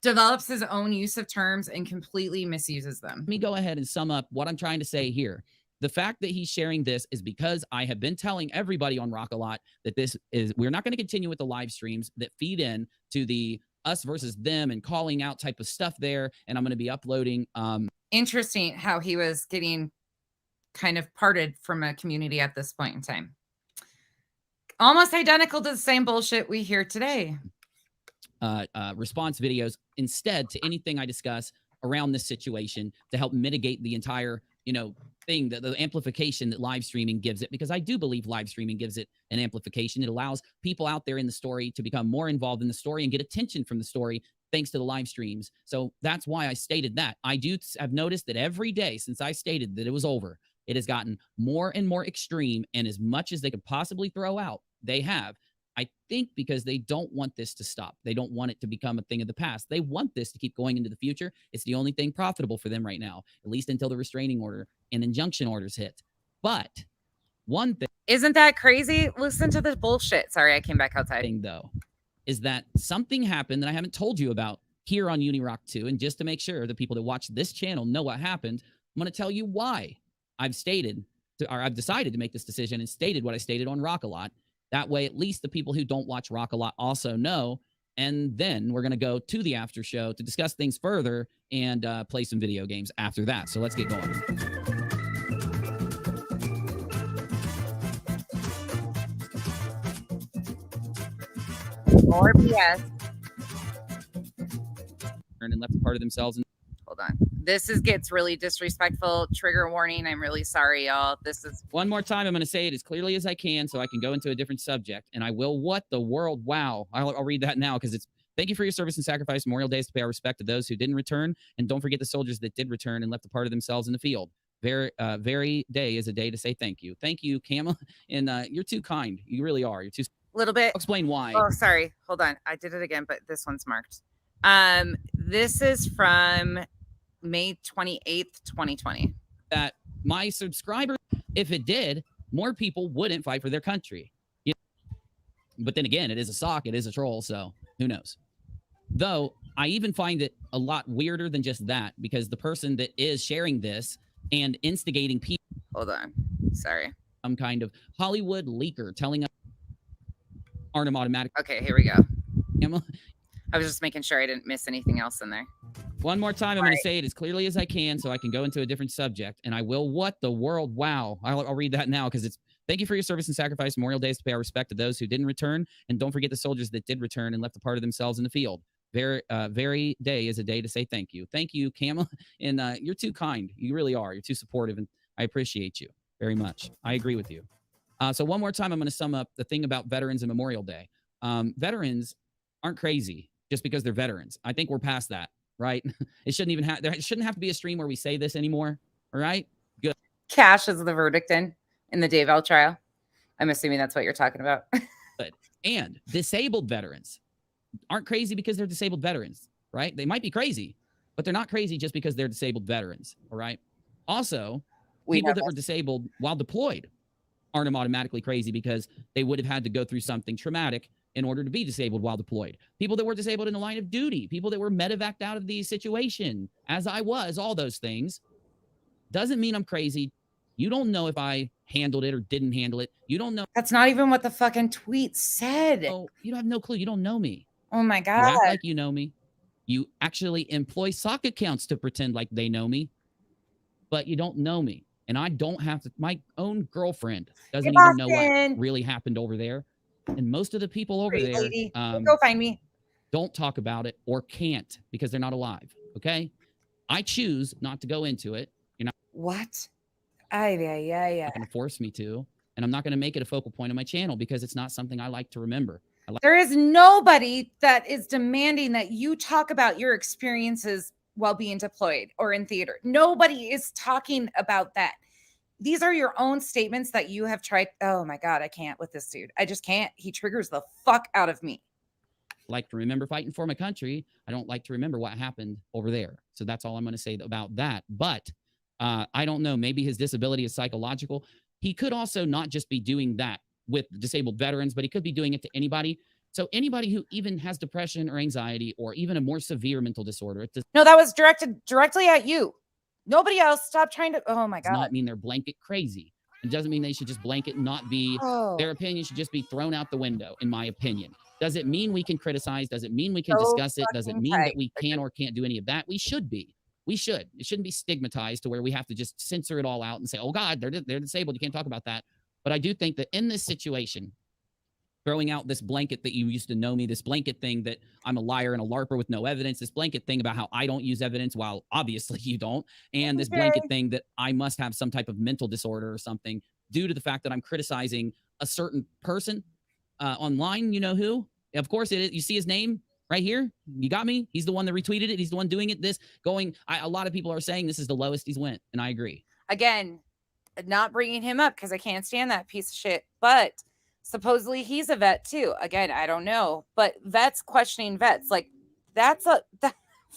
develops his own use of terms and completely misuses them. Let me go ahead and sum up what I'm trying to say here. The fact that he's sharing this is because I have been telling everybody on Rock a Lot that we're not going to continue with the live streams that feed in to the us versus them and calling out type of stuff there. And I'm going to be uploading. Interesting how he was getting kind of parted from a community at this point in time. Almost identical to the same bullshit we hear today. Response videos instead to anything I discuss around this situation to help mitigate the entire, thing, the amplification that live streaming gives it, because I do believe live streaming gives it an amplification. It allows people out there in the story to become more involved in the story and get attention from the story thanks to the live streams. So that's why I stated that. I've noticed that every day since I stated that it was over, it has gotten more and more extreme, and as much as they could possibly throw out, they have. I think because they don't want this to stop. They don't want it to become a thing of the past. They want this to keep going into the future. It's the only thing profitable for them right now, at least until the restraining order and injunction orders hit. But one thing, isn't that crazy? Listen to the bullshit. Sorry, I came back outside. Though, is that something happened that I haven't told you about here on Unirock 2. And just to make sure the people that watch this channel know what happened, I'm going to tell you why I've decided to make this decision and stated what I stated on Rock A Lot. That way, at least the people who don't watch Rock A Lot also know. And then we're going to go to the after show to discuss things further and play some video games after that. So let's get going. More BS. And left a part of themselves. Hold on. This gets really disrespectful. Trigger warning. I'm really sorry, y'all. This is one more time. I'm going to say it as clearly as I can so I can go into a different subject. And I will. What the world? Wow. I'll read that now because it's thank you for your service and sacrifice. Memorial Day is to pay our respect to those who didn't return. And don't forget the soldiers that did return and left a part of themselves in the field. Very day is a day to say thank you. Thank you, Camel. And you're too kind. You really are. You're too. Little bit. I'll explain why. Oh, sorry. Hold on. I did it again, but this one's marked. This is from May 28th, 2020. That my subscribers, if it did, more people wouldn't fight for their country. You know? But then again, it is a sock, it is a troll, so who knows? Though, I even find it a lot weirder than just that, because the person that is sharing this and instigating people... Hold on. Sorry. Some kind of Hollywood leaker telling us aren't automatic. Okay, here we go. Emma? I was just making sure I didn't miss anything else in there. One more time, I'm going to say it as clearly as I can so I can go into a different subject. And I will. What the world? Wow. I'll read that now because it's thank you for your service and sacrifice. Memorial Day is to pay our respect to those who didn't return. And don't forget the soldiers that did return and left a part of themselves in the field. Very day is a day to say thank you. Thank you, Camel. And you're too kind. You really are. You're too supportive. And I appreciate you very much. I agree with you. So one more time, I'm going to sum up the thing about veterans and Memorial Day. Veterans aren't crazy just because they're veterans. I think we're past that, right? It shouldn't even have, there shouldn't have to be a stream where we say this anymore. All right? Good. Cash is the verdict in the Daybell trial. I'm assuming that's what you're talking about. Good. And disabled veterans aren't crazy because they're disabled veterans, right? They might be crazy, but they're not crazy just because they're disabled veterans, all right? Also, people that were disabled while deployed aren't automatically crazy because they would have had to go through something traumatic in order to be disabled while deployed. People that were disabled in the line of duty, people that were medevaced out of the situation, as I was, all those things, doesn't mean I'm crazy. You don't know if I handled it or didn't handle it. You don't know. That's not even what the fucking tweet said. Oh, you have no clue. You don't know me. Oh my God. You act like you know me. You actually employ sock accounts to pretend like they know me, but you don't know me. And I don't have to, my own girlfriend doesn't even know what really happened over there. And most of the people over there go find me. Don't talk about it or can't because they're not alive. Okay. I choose not to go into it. You're not what? not going to force me to. And I'm not going to make it a focal point of my channel because it's not something I like to remember. There is nobody that is demanding that you talk about your experiences while being deployed or in theater. Nobody is talking about that. These are your own statements that you have tried. Oh my God, I can't with this dude. I just can't. He triggers the fuck out of me. Like to remember fighting for my country. I don't like to remember what happened over there. So that's all I'm going to say about that. But I don't know. Maybe his disability is psychological. He could also not just be doing that with disabled veterans, but he could be doing it to anybody. So anybody who even has depression or anxiety or even a more severe mental disorder. No, that was directed directly at you. Nobody else. Stop trying to. Oh my God. Does not mean they're blanket crazy. It doesn't mean they should just blanket not be. Their opinion should just be thrown out the window, in my opinion. Does it mean we can criticize? Does it mean we can discuss it? Does it mean that we can or can't do any of that? We should be. We should. It shouldn't be stigmatized to where we have to just censor it all out and say, oh God, they're disabled. You can't talk about that. But I do think that in this situation, throwing out this blanket that you used to know me, this blanket thing that I'm a liar and a LARPer with no evidence, this blanket thing about how I don't use evidence while obviously you don't, and this blanket thing that I must have some type of mental disorder or something due to the fact that I'm criticizing a certain person online. You know who? Of course, you see his name right here. You got me? He's the one that retweeted it. He's the one doing it. A lot of people are saying this is the lowest he's went, and I agree. Again, not bringing him up because I can't stand that piece of shit, but supposedly he's a vet too. Again, I don't know, but vets questioning vets, like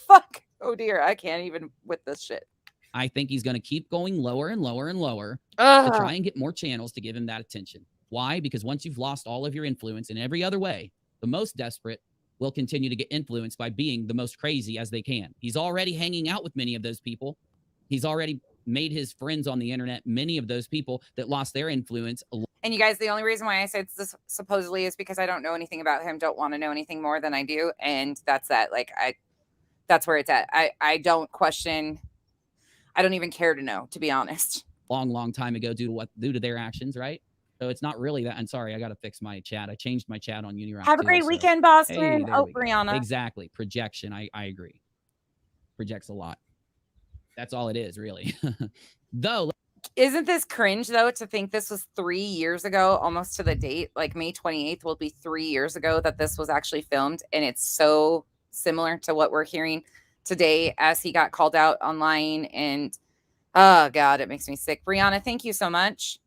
fuck. Oh dear, I can't even with this shit. I think he's going to keep going lower and lower and lower to try and get more channels to give him that attention. Why? Because once you've lost all of your influence in every other way, the most desperate will continue to get influenced by being the most crazy as they can. He's already hanging out with many of those people. He's already made his friends on the internet, many of those people that lost their influence. And you guys, the only reason why I said this supposedly is because I don't know anything about him, don't want to know anything more than I do. And that's that. Like, that's where it's at. I don't question. I don't even care to know, to be honest. Long time ago due to their actions, right? So it's not really that. I'm sorry, I got to fix my chat. I changed my chat on Unirock. Have a great weekend, Boston. Hey, Brianna. Exactly. Projection. I agree. Projects a lot. That's all it is, really. Though. Isn't this cringe, though, to think this was 3 years ago, almost to the date? Like May 28th will be 3 years ago that this was actually filmed. And it's so similar to what we're hearing today as he got called out online. And, oh, God, it makes me sick. Brianna, thank you so much.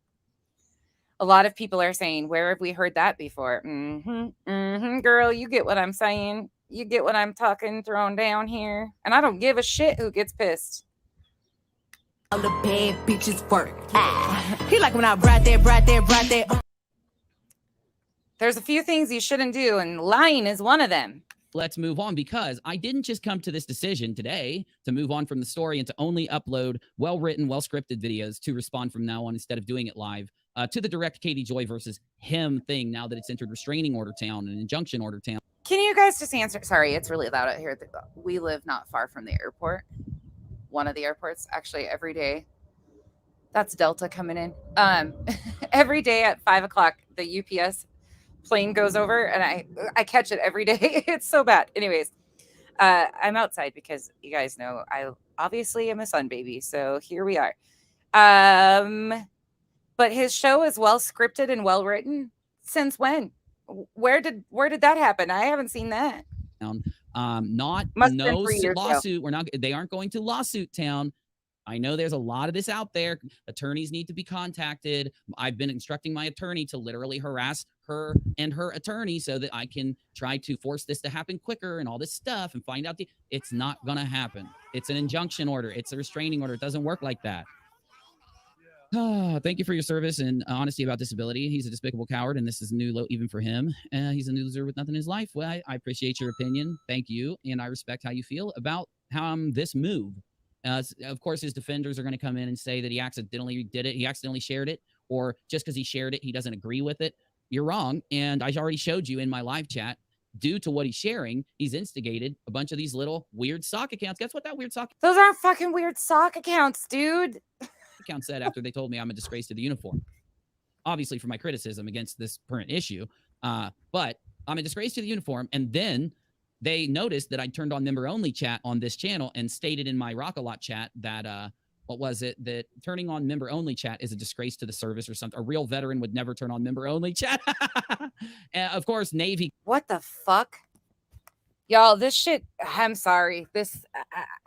A lot of people are saying, where have we heard that before? Girl, you get what I'm saying. You get what I'm talking, throwing down here. And I don't give a shit who gets pissed. All the bad bitches work. He like when I brought that. There's a few things you shouldn't do, and lying is one of them. Let's move on, because I didn't just come to this decision today to move on from the story and to only upload well-written, well-scripted videos to respond from now on instead of doing it live. To the direct Katie Joy versus him thing now that it's entered restraining order town and injunction order town. Can you guys just answer? Sorry, it's really loud out here. We live not far from the airport. One of the airports, actually, every day. That's Delta coming in. Every day at 5 o'clock, the UPS plane goes over, and I catch it every day. It's so bad. Anyways, I'm outside because you guys know I obviously am a sun baby. So here we are. But his show is well scripted and well written. Since when? Where did that happen? I haven't seen that. No lawsuit. They aren't going to lawsuit town. I know there's a lot of this out there. Attorneys need to be contacted. I've been instructing my attorney to literally harass her and her attorney so that I can try to force this to happen quicker and all this stuff and find out it's not going to happen. It's an injunction order. It's a restraining order. It doesn't work like that. Thank you for your service and honesty about disability. He's a despicable coward, and this is a new low even for him. He's a loser with nothing in his life. Well, I appreciate your opinion. Thank you, and I respect how you feel about this move. Of course, his defenders are going to come in and say that he accidentally did it. He accidentally shared it, or just because he shared it, he doesn't agree with it. You're wrong, and I already showed you in my live chat. Due to what he's sharing, he's instigated a bunch of these little weird sock accounts. Guess what that weird sock? Those aren't fucking weird sock accounts, dude. Account said after they told me I'm a disgrace to the uniform. Obviously for my criticism against this current issue, but I'm a disgrace to the uniform. And then they noticed that I turned on member-only chat on this channel and stated in my Rock-A-Lot chat that, that turning on member-only chat is a disgrace to the service or something. A real veteran would never turn on member-only chat. And of course, Navy. What the fuck? Y'all, this shit, I'm sorry.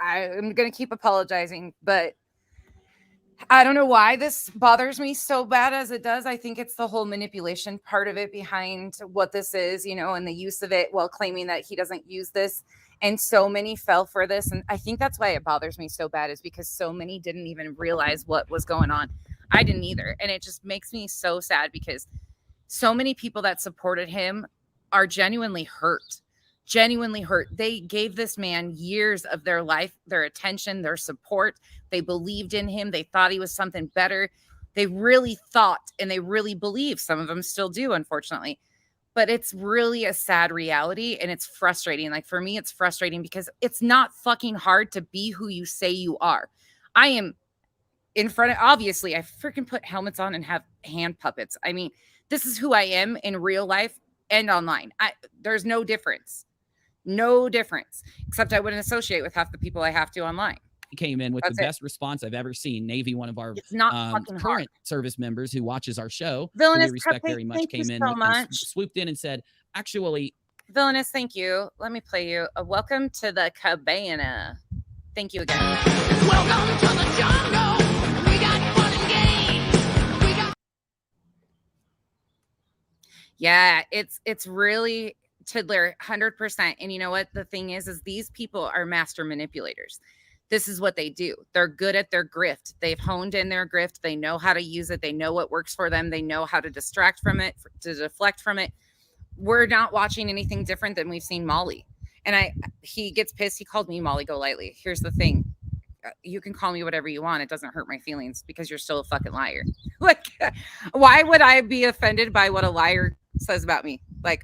I'm going to keep apologizing, but I don't know why this bothers me so bad as it does. I think it's the whole manipulation part of it behind what this is, and the use of it while claiming that he doesn't use this. And so many fell for this. And I think that's why it bothers me so bad, is because so many didn't even realize what was going on. I didn't either. And it just makes me so sad because so many people that supported him are genuinely hurt. They gave this man years of their life, their attention, their support. They believed in him. They thought he was something better. They really thought, and they really believe. Some of them still do, unfortunately. But it's really a sad reality, and it's frustrating. Like, for me, it's frustrating because it's not fucking hard to be who you say you are. I am in front of, obviously, I freaking put helmets on and have hand puppets. I mean, This is who I am in real life and online. There's no difference. No difference, except I wouldn't associate with half the people I have to online. He came in with That's the it. best response I've ever seen. Navy, one of our It's not fucking hard. current service members who watches our show, who Villainous we respect Cupcake, very much, thank you came in so and much. swooped in and said, actually, Villainous, thank you. Let me play you. Welcome to the cabana. Thank you again. Welcome to the jungle. We got fun and games. We got Yeah, it's really Tiddler, 100%. And you know what the thing is these people are master manipulators. This is what they do. They're good at their grift. They've honed in their grift. They know how to use it. They know what works for them. They know how to distract from it, to deflect from it. We're not watching anything different than we've seen Molly. And he gets pissed. He called me Molly Golightly. Here's the thing. You can call me whatever you want. It doesn't hurt my feelings because you're still a fucking liar. Like, why would I be offended by what a liar says about me? Like,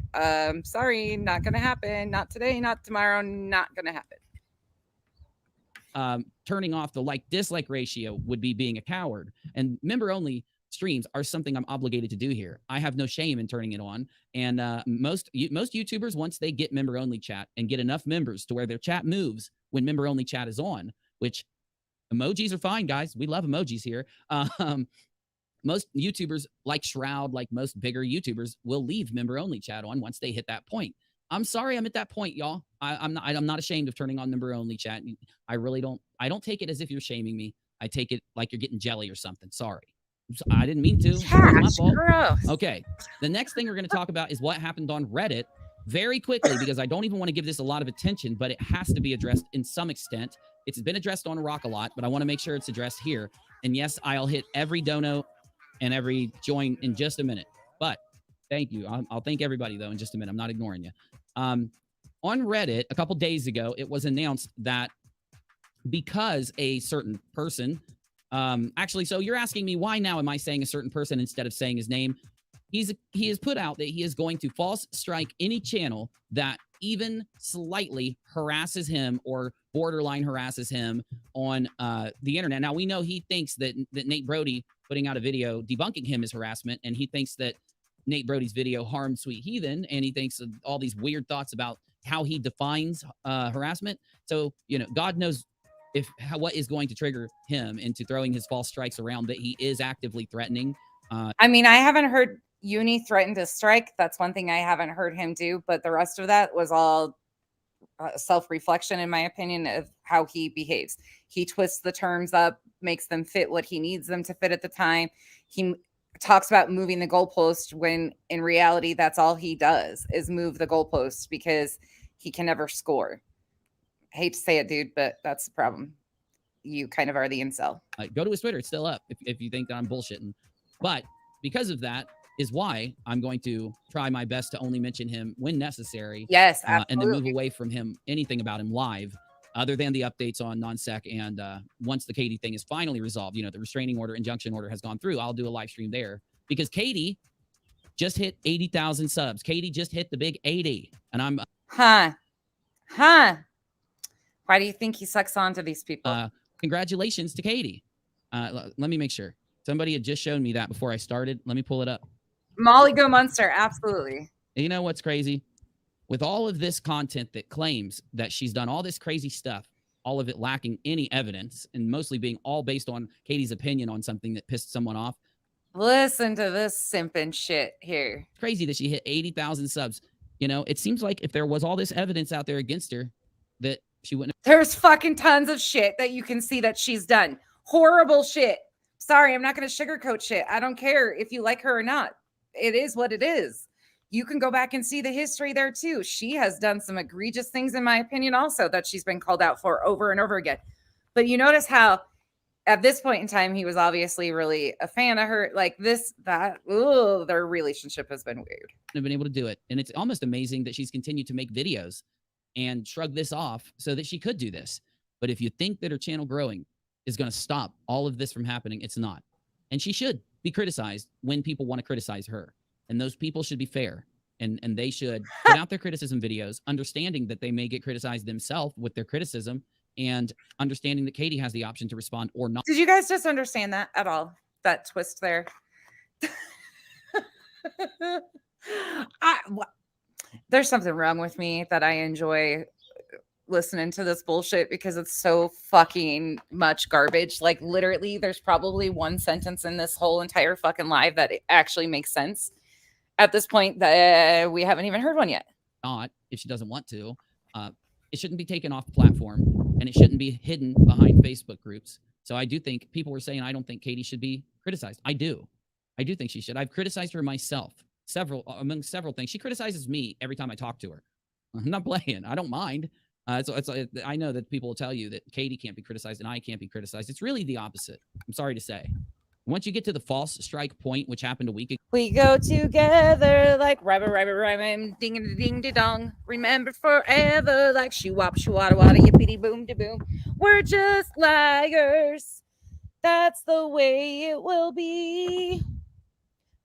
sorry, not going to happen. Not today, not tomorrow, not going to happen. Turning off the like-dislike ratio would be being a coward. And member-only streams are something I'm obligated to do here. I have no shame in turning it on. And most YouTubers, once they get member-only chat and get enough members to where their chat moves when member-only chat is on, which emojis are fine, guys. We love emojis here. Most YouTubers, like Shroud, like most bigger YouTubers, will leave member-only chat on once they hit that point. I'm sorry I'm at that point, y'all. I'm not ashamed of turning on member-only chat. I really don't. I don't take it as if you're shaming me. I take it like you're getting jelly or something. Sorry. I didn't mean to. Yeah, My fault. gross. Okay. The next thing we're going to talk about is what happened on Reddit very quickly, because I don't even want to give this a lot of attention, but it has to be addressed in some extent. It's been addressed on Rock a lot, but I want to make sure it's addressed here. And yes, I'll hit every dono and every join in just a minute. But thank you. I'll thank everybody, though, in just a minute. I'm not ignoring you. On Reddit, a couple days ago, it was announced that because a certain person, actually, so you're asking me why now am I saying a certain person instead of saying his name? He has put out that he is going to false strike any channel that even slightly harasses him or borderline harasses him on the internet. Now, we know he thinks that Nate Brody putting out a video debunking him is harassment, and he thinks that Nate Brody's video harmed Sweet Heathen, and he thinks of all these weird thoughts about how he defines harassment. So, you know, God knows what is going to trigger him into throwing his false strikes around that he is actively threatening. I mean, I haven't heard Uni threaten to strike. That's one thing I haven't heard him do, but the rest of that was all self-reflection, in my opinion, of how he behaves. He twists the terms up, makes them fit what he needs them to fit at the time. He talks about moving the goalpost when in reality, that's all he does is move the goalposts because he can never score. I hate to say it, dude, but that's the problem. You kind of are the incel. Go to his Twitter. It's still up if you think that I'm bullshitting. But because of that is why I'm going to try my best to only mention him when necessary. Yes, and then move away from him, anything about him live, other than the updates on non-sec. And once the Katie thing is finally resolved, you know, the restraining order, injunction order has gone through, I'll do a live stream there. Because Katie just hit 80,000 subs. Katie just hit the big 80. And I'm... Huh. Why do you think he sucks on to these people? Congratulations to Katie. Let me make sure. Somebody had just shown me that before I started. Let me pull it up. Molly Go Munster, absolutely. And you know what's crazy? With all of this content that claims that she's done all this crazy stuff, all of it lacking any evidence, and mostly being all based on Katie's opinion on something that pissed someone off. Listen to this simping shit here. It's crazy that she hit 80,000 subs. You know, it seems like if there was all this evidence out there against her, that she wouldn't have. There's fucking tons of shit that you can see that she's done. Horrible shit. Sorry, I'm not going to sugarcoat shit. I don't care if you like her or not. It is what it is. You can go back and see the history there too. She has done some egregious things, in my opinion, also that she's been called out for over and over again. But you notice how at this point in time, he was obviously really a fan of her. Like their relationship has been weird. Have been able to do it. And it's almost amazing that she's continued to make videos and shrug this off so that she could do this. But if you think that her channel growing is going to stop all of this from happening, it's not. And she should be criticized when people want to criticize her. And those people should be fair. And they should put out their criticism videos, understanding that they may get criticized themselves with their criticism, and understanding that Katie has the option to respond or not. Did you guys just understand that at all? That twist there? There's something wrong with me that I enjoy listening to this bullshit because it's so fucking much garbage. Like literally, there's probably one sentence in this whole entire fucking live that it actually makes sense. At this point, that we haven't even heard one yet. Not if she doesn't want to. It shouldn't be taken off the platform, and it shouldn't be hidden behind Facebook groups. So I do think people were saying I don't think Katie should be criticized. I do think she should. I've criticized her myself among several things. She criticizes me every time I talk to her. I'm not playing. I don't mind. I know that people will tell you that Katie can't be criticized and I can't be criticized. It's really the opposite. I'm sorry to say. Once you get to the false strike point, which happened a week ago, we go together like rhyme, ding ding dong. Remember forever like shoo wop shoo wada wada yippity boom de boom. We're just liars. That's the way it will be.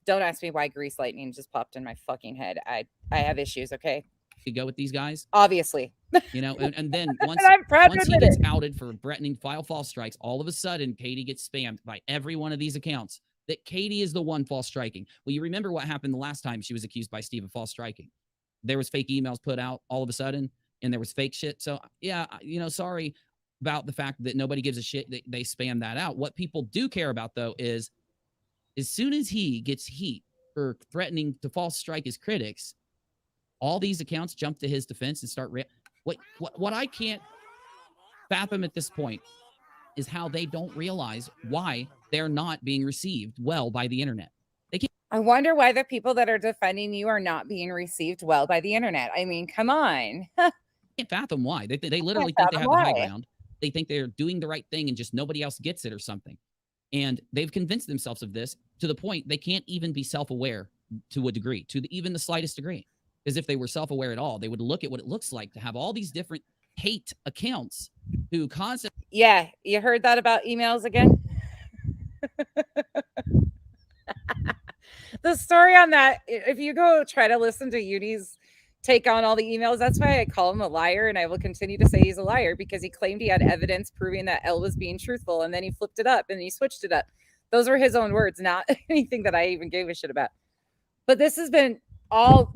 Don't ask me why Grease Lightning just popped in my fucking head. I have issues, okay? you go with these guys, obviously. you know, and then once, once he gets outed for threatening file false strikes, all of a sudden Katie gets spammed by every one of these accounts that Katie is the one false striking. Well, you remember what happened the last time she was accused by Steve of false striking. There was fake emails put out all of a sudden, and there was fake shit. So yeah, you know, sorry about the fact that nobody gives a shit that they spam that out. What people do care about, though, is as soon as he gets heat for threatening to false strike his critics, all these accounts jump to his defense and start what I can't fathom at this point is how they don't realize why they're not being received well by the internet. They can't. I wonder why the people that are defending you are not being received well by the internet. I mean, come on. Can't fathom why. They literally think they have the high ground. They think they're doing the right thing and just nobody else gets it or something. And they've convinced themselves of this to the point they can't even be self-aware to a degree, even the slightest degree. Because if they were self-aware at all, they would look at what it looks like to have all these different hate accounts who constantly. Yeah, you heard that about emails again? The story on that, if you go try to listen to Uni's take on all the emails, that's why I call him a liar, and I will continue to say he's a liar, because he claimed he had evidence proving that Elle was being truthful, and then he flipped it up and he switched it up. Those were his own words, not anything that I even gave a shit about. But this is all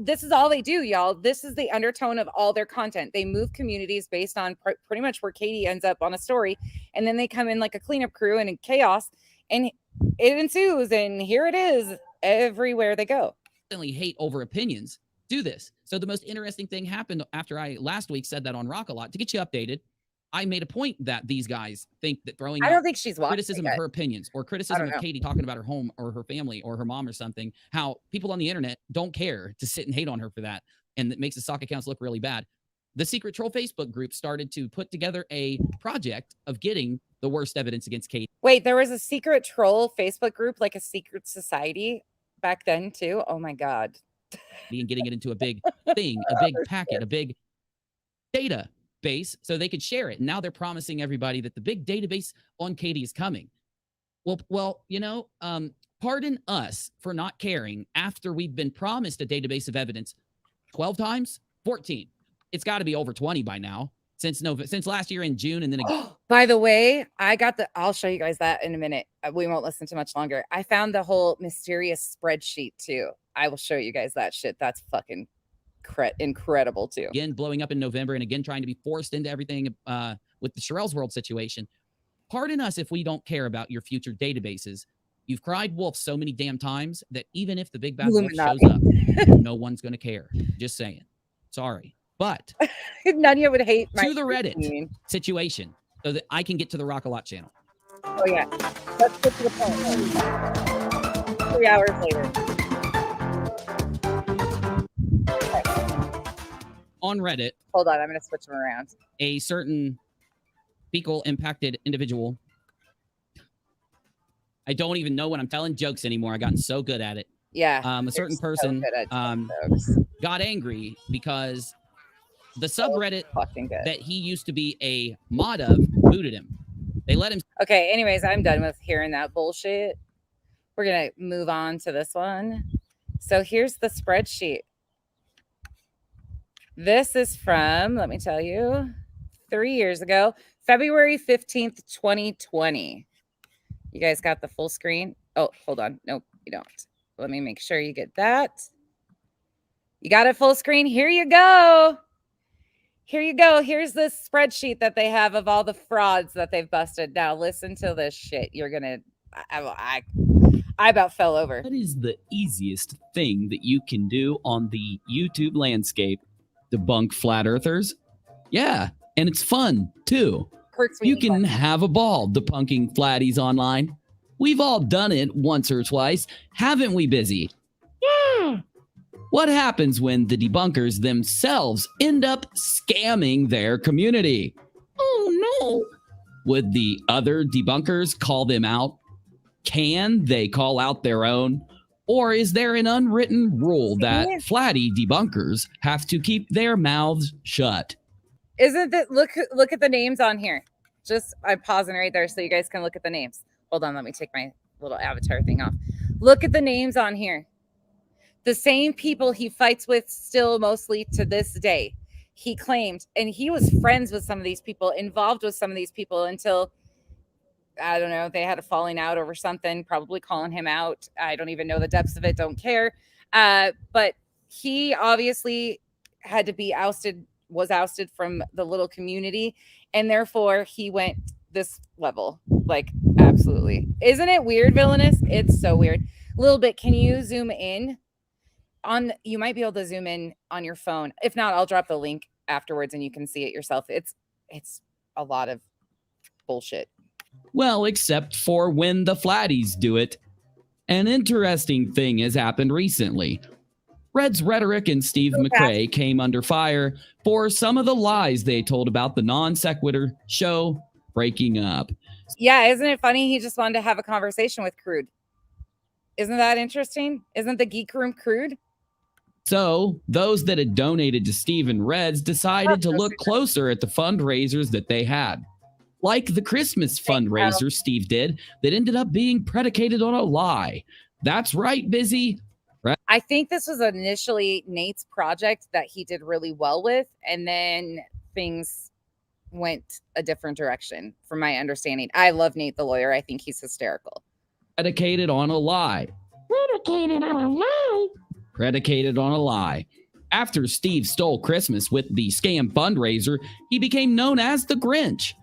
they do, y'all. This is the undertone of all their content. They move communities based on pretty much where Katie ends up on a story, and then they come in like a cleanup crew and in chaos, and it ensues, and here it is everywhere they go. Hate over opinions do this. So the most interesting thing happened after I last week said that on Rock a Lot. To get you updated, I made a point that these guys think that throwing I don't think she's criticism of her opinions or criticism of Katie talking about her home or her family or her mom or something, how people on the internet don't care to sit and hate on her for that, and that makes the sock accounts look really bad. The Secret Troll Facebook group started to put together a project of getting the worst evidence against Katie. Wait, there was a Secret Troll Facebook group, like a secret society back then too? Oh my God. And getting it into a big thing, a big packet, a big database so they could share it. And now they're promising everybody that the big database on Katie is coming. Well, you know, pardon us for not caring after we've been promised a database of evidence 12 times, 14. It's got to be over 20 by now since last year in June. And then again. By the way, I'll show you guys that in a minute. We won't listen too much longer. I found the whole mysterious spreadsheet too. I will show you guys that shit. That's fucking incredible too. Again, blowing up in November, and again trying to be forced into everything with the Sherelle's World situation. Pardon us if we don't care about your future databases. You've cried wolf so many damn times that even if the big bad wolf shows up, no one's going to care. Just saying. Sorry. But Nunya would hate to the Reddit situation so that I can get to the Rock a Lot channel. Oh yeah. Let's get to the point. 3 hours later. On Reddit. Hold on, I'm going to switch them around. A certain fecal impacted individual. I don't even know when I'm telling jokes anymore. I've gotten so good at it. Yeah. A certain person got angry because the subreddit that he used to be a mod of booted him. They let him. Okay, anyways, I'm done with hearing that bullshit. We're going to move on to this one. So here's the spreadsheet. This is from, let me tell you, 3 years ago, February 15th, 2020. You guys got the full screen? Oh, hold on. Nope, you don't. Let me make sure you get that. You got it full screen. Here you go. Here you go. Here's this spreadsheet that they have of all the frauds that they've busted. Now listen to this shit. You're gonna. I about fell over. What is the easiest thing that you can do on the YouTube landscape? Debunk flat earthers? Yeah, and it's fun too. You can have a ball debunking flatties online. We've all done it once or twice, haven't we, Busy? Yeah. What happens when the debunkers themselves end up scamming their community? Oh no. Would the other debunkers call them out? Can they call out their own? Or is there an unwritten rule that flatty debunkers have to keep their mouths shut? Isn't that look at the names on here? Just I'm pausing right there so you guys can look at the names. Hold on, let me take my little avatar thing off. Look at the names on here. The same people he fights with still mostly to this day. He claimed, and he was friends with some of these people, involved with some of these people until I don't know, they had a falling out over something, probably calling him out. I don't even know the depths of it, don't care. But he obviously had to be was ousted from the little community, and therefore he went this level. Like, absolutely. Isn't it weird, Villainous? It's so weird. A little bit. Can you zoom in? You might be able to zoom in on your phone. If not, I'll drop the link afterwards and you can see it yourself. It's a lot of bullshit. Well, except for when the flatties do it. An interesting thing has happened recently. Red's Rhetoric and Steve McRae came under fire for some of the lies they told about the Non Sequitur show breaking up. Yeah, isn't it funny? He just wanted to have a conversation with Crude. Isn't that interesting? Isn't the Geek Room Crude? So, those that had donated to Steve and Reds decided to look closer at the fundraisers that they had. Like the Christmas fundraiser Steve did that ended up being predicated on a lie. That's right, Busy. I think this was initially Nate's project that he did really well with, and then things went a different direction, from my understanding. I love Nate the lawyer. I think he's hysterical. Predicated on a lie. Predicated on a lie. Predicated on a lie. After Steve stole Christmas with the scam fundraiser, he became known as the Grinch.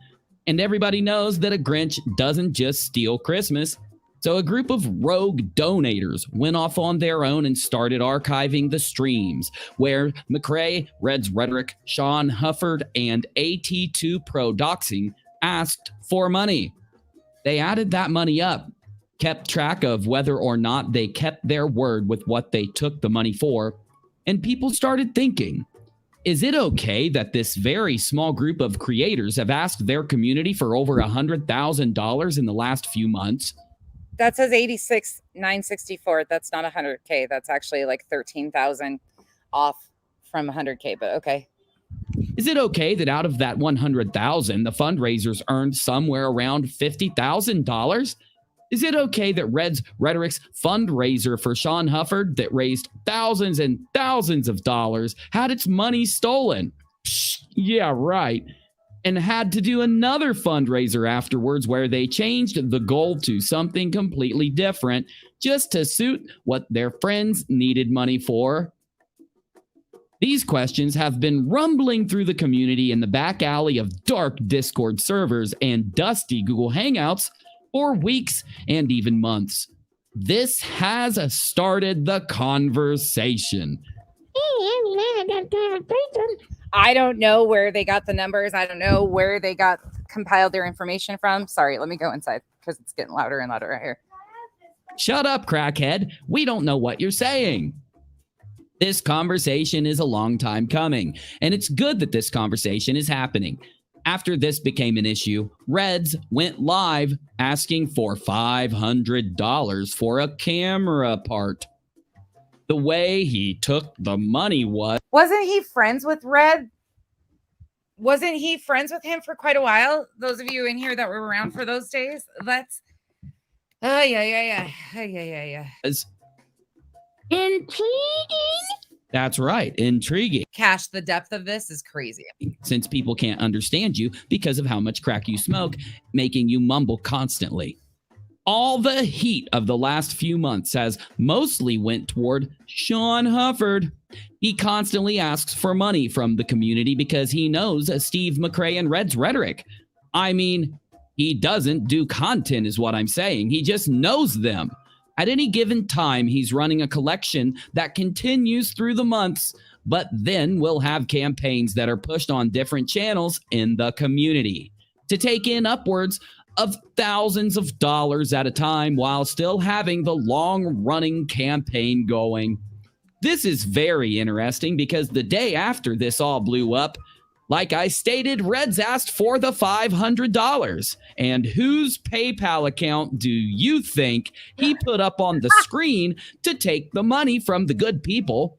And everybody knows that a Grinch doesn't just steal Christmas. So a group of rogue donators went off on their own and started archiving the streams where McRae, Red's Rhetoric, Sean Hufford, and AT2 Pro Doxing asked for money. They added that money up, kept track of whether or not they kept their word with what they took the money for, and people started thinking, is it okay that this very small group of creators have asked their community for over $100,000 in the last few months? That says 86,964. That's not 100K. That's actually like 13,000 off from 100K, but okay. Is it okay that out of that 100,000, the fundraisers earned somewhere around $50,000? Is it okay that Red's Rhetoric's fundraiser for Sean Hufford that raised thousands and thousands of dollars had its money stolen? Psh, yeah, right. And had to do another fundraiser afterwards where they changed the goal to something completely different just to suit what their friends needed money for? These questions have been rumbling through the community in the back alley of dark Discord servers and dusty Google Hangouts for weeks and even months. This has started the conversation. I don't know where they got the numbers. I don't know where they compiled their information from. Sorry, let me go inside because it's getting louder and louder right here. Shut up, crackhead. We don't know what you're saying. This conversation is a long time coming, and it's good that this conversation is happening. After this became an issue, Reds went live asking for $500 for a camera part. The way he took the money was... Wasn't he friends with Red? Wasn't he friends with him for quite a while? Those of you in here that were around for those days? That's... yeah. Intriguing. That's right, intriguing. Cash, the depth of this is crazy. Since people can't understand you because of how much crack you smoke, making you mumble constantly. All the heat of the last few months has mostly went toward Sean Hufford. He constantly asks for money from the community because he knows Steve McRae and Red's rhetoric. I mean, he doesn't do content is what I'm saying. He just knows them. At any given time, he's running a collection that continues through the months, but then we'll have campaigns that are pushed on different channels in the community to take in upwards of thousands of dollars at a time while still having the long-running campaign going. This is very interesting because the day after this all blew up, like I stated, Reds asked for the $500. And whose PayPal account do you think he put up on the screen to take the money from the good people?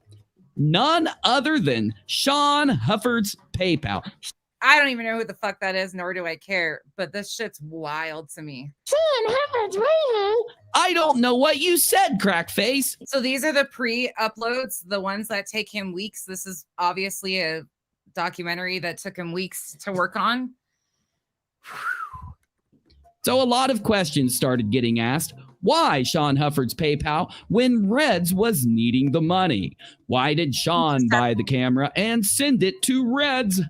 None other than Sean Hufford's PayPal. I don't even know who the fuck that is, nor do I care, but this shit's wild to me. I don't know what you said, crackface. So these are the pre-uploads, the ones that take him weeks. This is obviously a documentary that took him weeks to work on. So a lot of questions started getting asked. Why Sean Hufford's PayPal when Reds was needing the money? Why did Sean buy the camera and send it to Reds?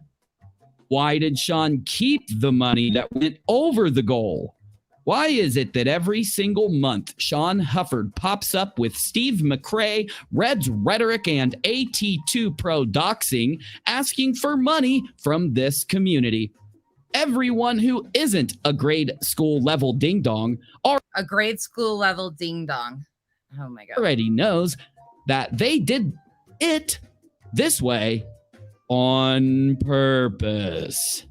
Why did Sean keep the money that went over the goal? Why is it that every single month Sean Hufford pops up with Steve McRae, Red's rhetoric, and AT2 Pro doxing, asking for money from this community? Everyone who isn't a grade school level ding dong A grade school level ding dong. Oh my God. already knows that they did it this way on purpose.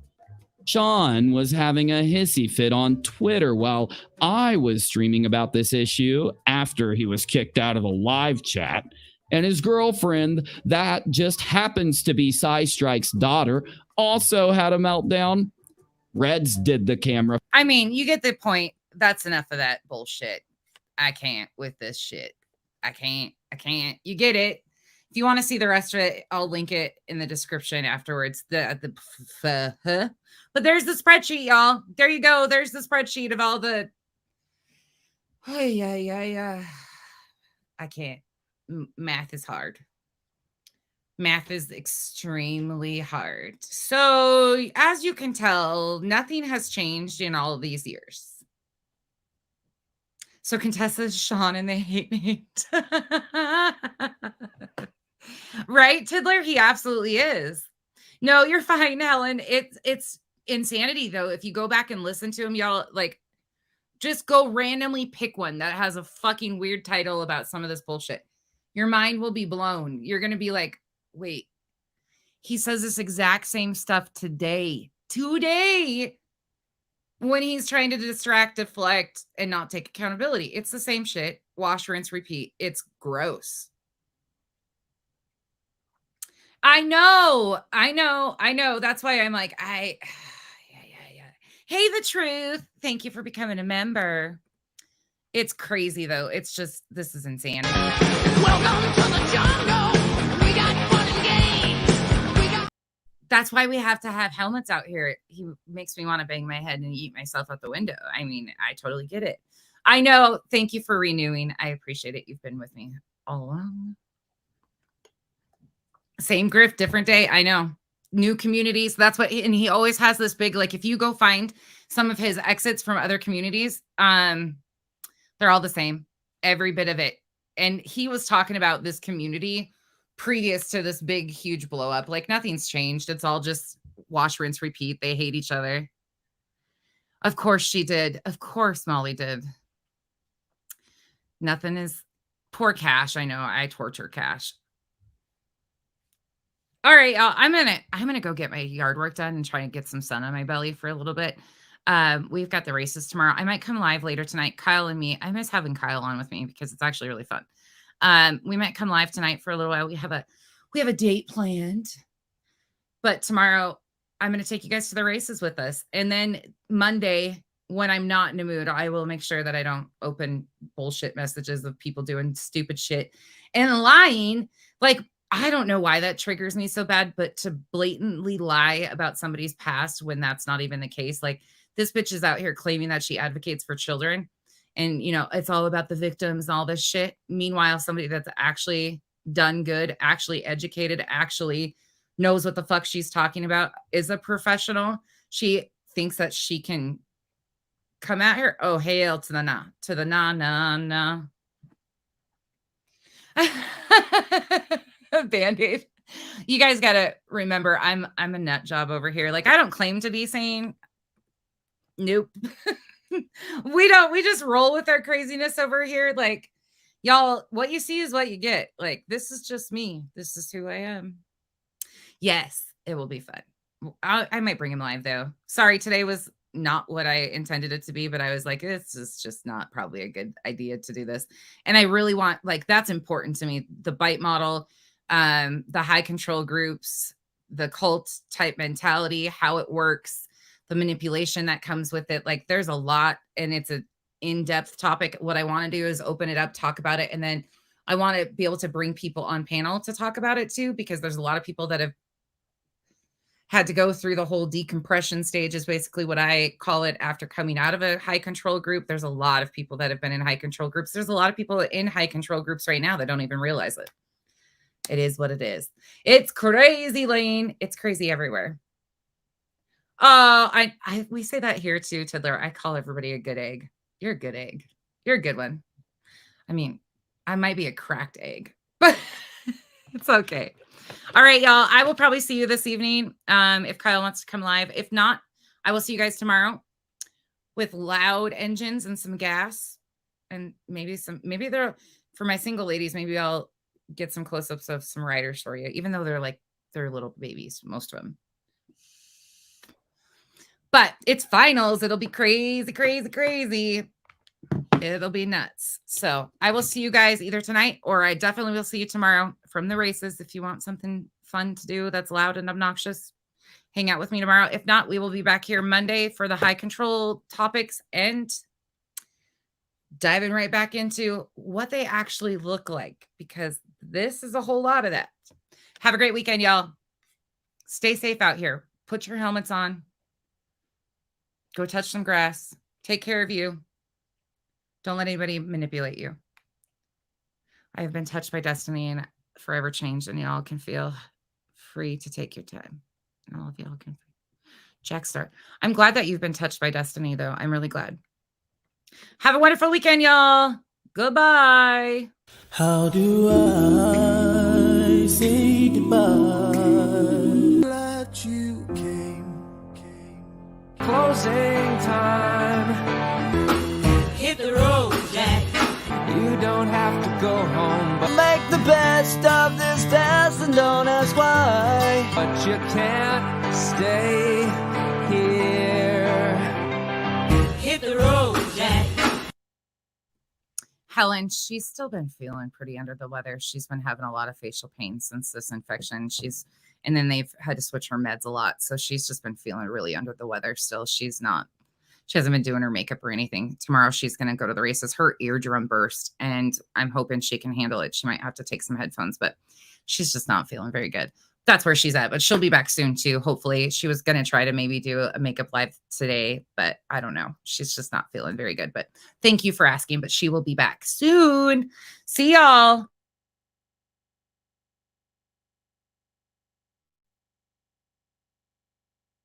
Sean was having a hissy fit on Twitter while I was streaming about this issue after he was kicked out of the live chat. And his girlfriend, that just happens to be Cy Strike's daughter, also had a meltdown. Reds did the camera. I mean, you get the point. That's enough of that bullshit. I can't with this shit. I can't. You get it. If you want to see the rest of it, I'll link it in the description afterwards. But there's the spreadsheet, y'all. There you go. There's the spreadsheet of all the. I can't. Math is hard. Math is extremely hard. So, as you can tell, nothing has changed in all of these years. So, Contessa's Sean and they hate me. Right, Tiddler? He absolutely is. No, you're fine, Helen. It's insanity, though. If you go back and listen to him, y'all, like, just go randomly pick one that has a fucking weird title about some of this bullshit. Your mind will be blown. You're going to be like, wait, he says this exact same stuff today, when he's trying to distract, deflect, and not take accountability. It's the same shit. Wash, rinse, repeat. It's gross. I know. That's why I'm like, yeah. Hey, The Truth. Thank you for becoming a member. It's crazy, though. It's just, this is insanity. Welcome to the jungle. We got fun and games. That's why we have to have helmets out here. He makes me want to bang my head and eat myself out the window. I mean, I totally get it. I know. Thank you for renewing. I appreciate it. You've been with me all along. Same grift, different day. I know. New communities. That's what, and he always has this big, like, if you go find some of his exits from other communities, they're all the same. Every bit of it. And he was talking about this community previous to this big, huge blow up. Like, nothing's changed. It's all just wash, rinse, repeat. They hate each other. Of course she did. Of course Molly did. Nothing is poor Cash. I know. I torture Cash. All right, y'all. I'm gonna go get my yard work done and try and get some sun on my belly for a little bit. We've got the races tomorrow. I might come live later tonight. Kyle and me. I miss having Kyle on with me because it's actually really fun. We might come live tonight for a little while. We have a date planned. But tomorrow I'm going to take you guys to the races with us. And then Monday, when I'm not in a mood, I will make sure that I don't open bullshit messages of people doing stupid shit and lying. Like, I don't know why that triggers me so bad, but to blatantly lie about somebody's past when that's not even the case. Like, this bitch is out here claiming that she advocates for children. And, you know, it's all about the victims and all this shit. Meanwhile, somebody that's actually done good, actually educated, actually knows what the fuck she's talking about, is a professional. She thinks that she can come at her. Oh, hail to the nah, to the nah, nah, nah. Band-Aid. You guys got to remember, I'm a nut job over here. Like, I don't claim to be sane. Nope. We just roll with our craziness over here. Like, y'all, what you see is what you get. Like, this is just me. This is who I am. Yes, it will be fun. I might bring him live though. Sorry, today was not what I intended it to be, but I was like, this is just not probably a good idea to do this. And I really want, like, that's important to me. The bite model, the high control groups, the cult type mentality, how it works, the manipulation that comes with it. Like, there's a lot, and it's an in-depth topic. What I want to do is open it up, talk about it, and then I want to be able to bring people on panel to talk about it too, because there's a lot of people that have had to go through the whole decompression stage, is basically what I call it, after coming out of a high control group. There's a lot of people that have been in high control groups. There's a lot of people in high control groups right now that don't even realize it. It is what it is. It's crazy, Lane. It's crazy everywhere. Oh, we say that here too, Tiddler. I call everybody a good egg. You're a good egg. You're a good one. I mean, I might be a cracked egg, but it's okay. All right, y'all. I will probably see you this evening if Kyle wants to come live. If not, I will see you guys tomorrow with loud engines and some gas, and maybe they're, for my single ladies, maybe I'll get some close-ups of some riders for you, even though they're little babies, most of them. But it's finals. It'll be crazy, crazy, crazy. It'll be nuts. So I will see you guys either tonight, or I definitely will see you tomorrow from the races. If you want something fun to do that's loud and obnoxious, hang out with me tomorrow. If not, we will be back here Monday for the high control topics and diving right back into what they actually look like, because this is a whole lot of that. Have a great weekend, y'all. Stay safe out here. Put your helmets on. Go touch some grass. Take care of you. Don't let anybody manipulate you. I have been touched by destiny and forever changed, and y'all can feel free to take your time. All of y'all can. Jackstar. I'm glad that you've been touched by destiny, though. I'm really glad. Have a wonderful weekend, y'all. Goodbye. How do I say goodbye? Glad you came. Closing time. Hit the road, Jack. You don't have to go home, but make the best of this test and don't ask why. But you can't stay here. Hit the road, Jack. Helen, she's still been feeling pretty under the weather. She's been having a lot of facial pain since this infection. And then they've had to switch her meds a lot. So she's just been feeling really under the weather still. She hasn't been doing her makeup or anything. Tomorrow she's going to go to the races. Her eardrum burst, and I'm hoping she can handle it. She might have to take some headphones, but she's just not feeling very good. That's where she's at, but she'll be back soon too. Hopefully. She was going to try to maybe do a makeup live today, but I don't know. She's just not feeling very good, but thank you for asking, but she will be back soon. See y'all.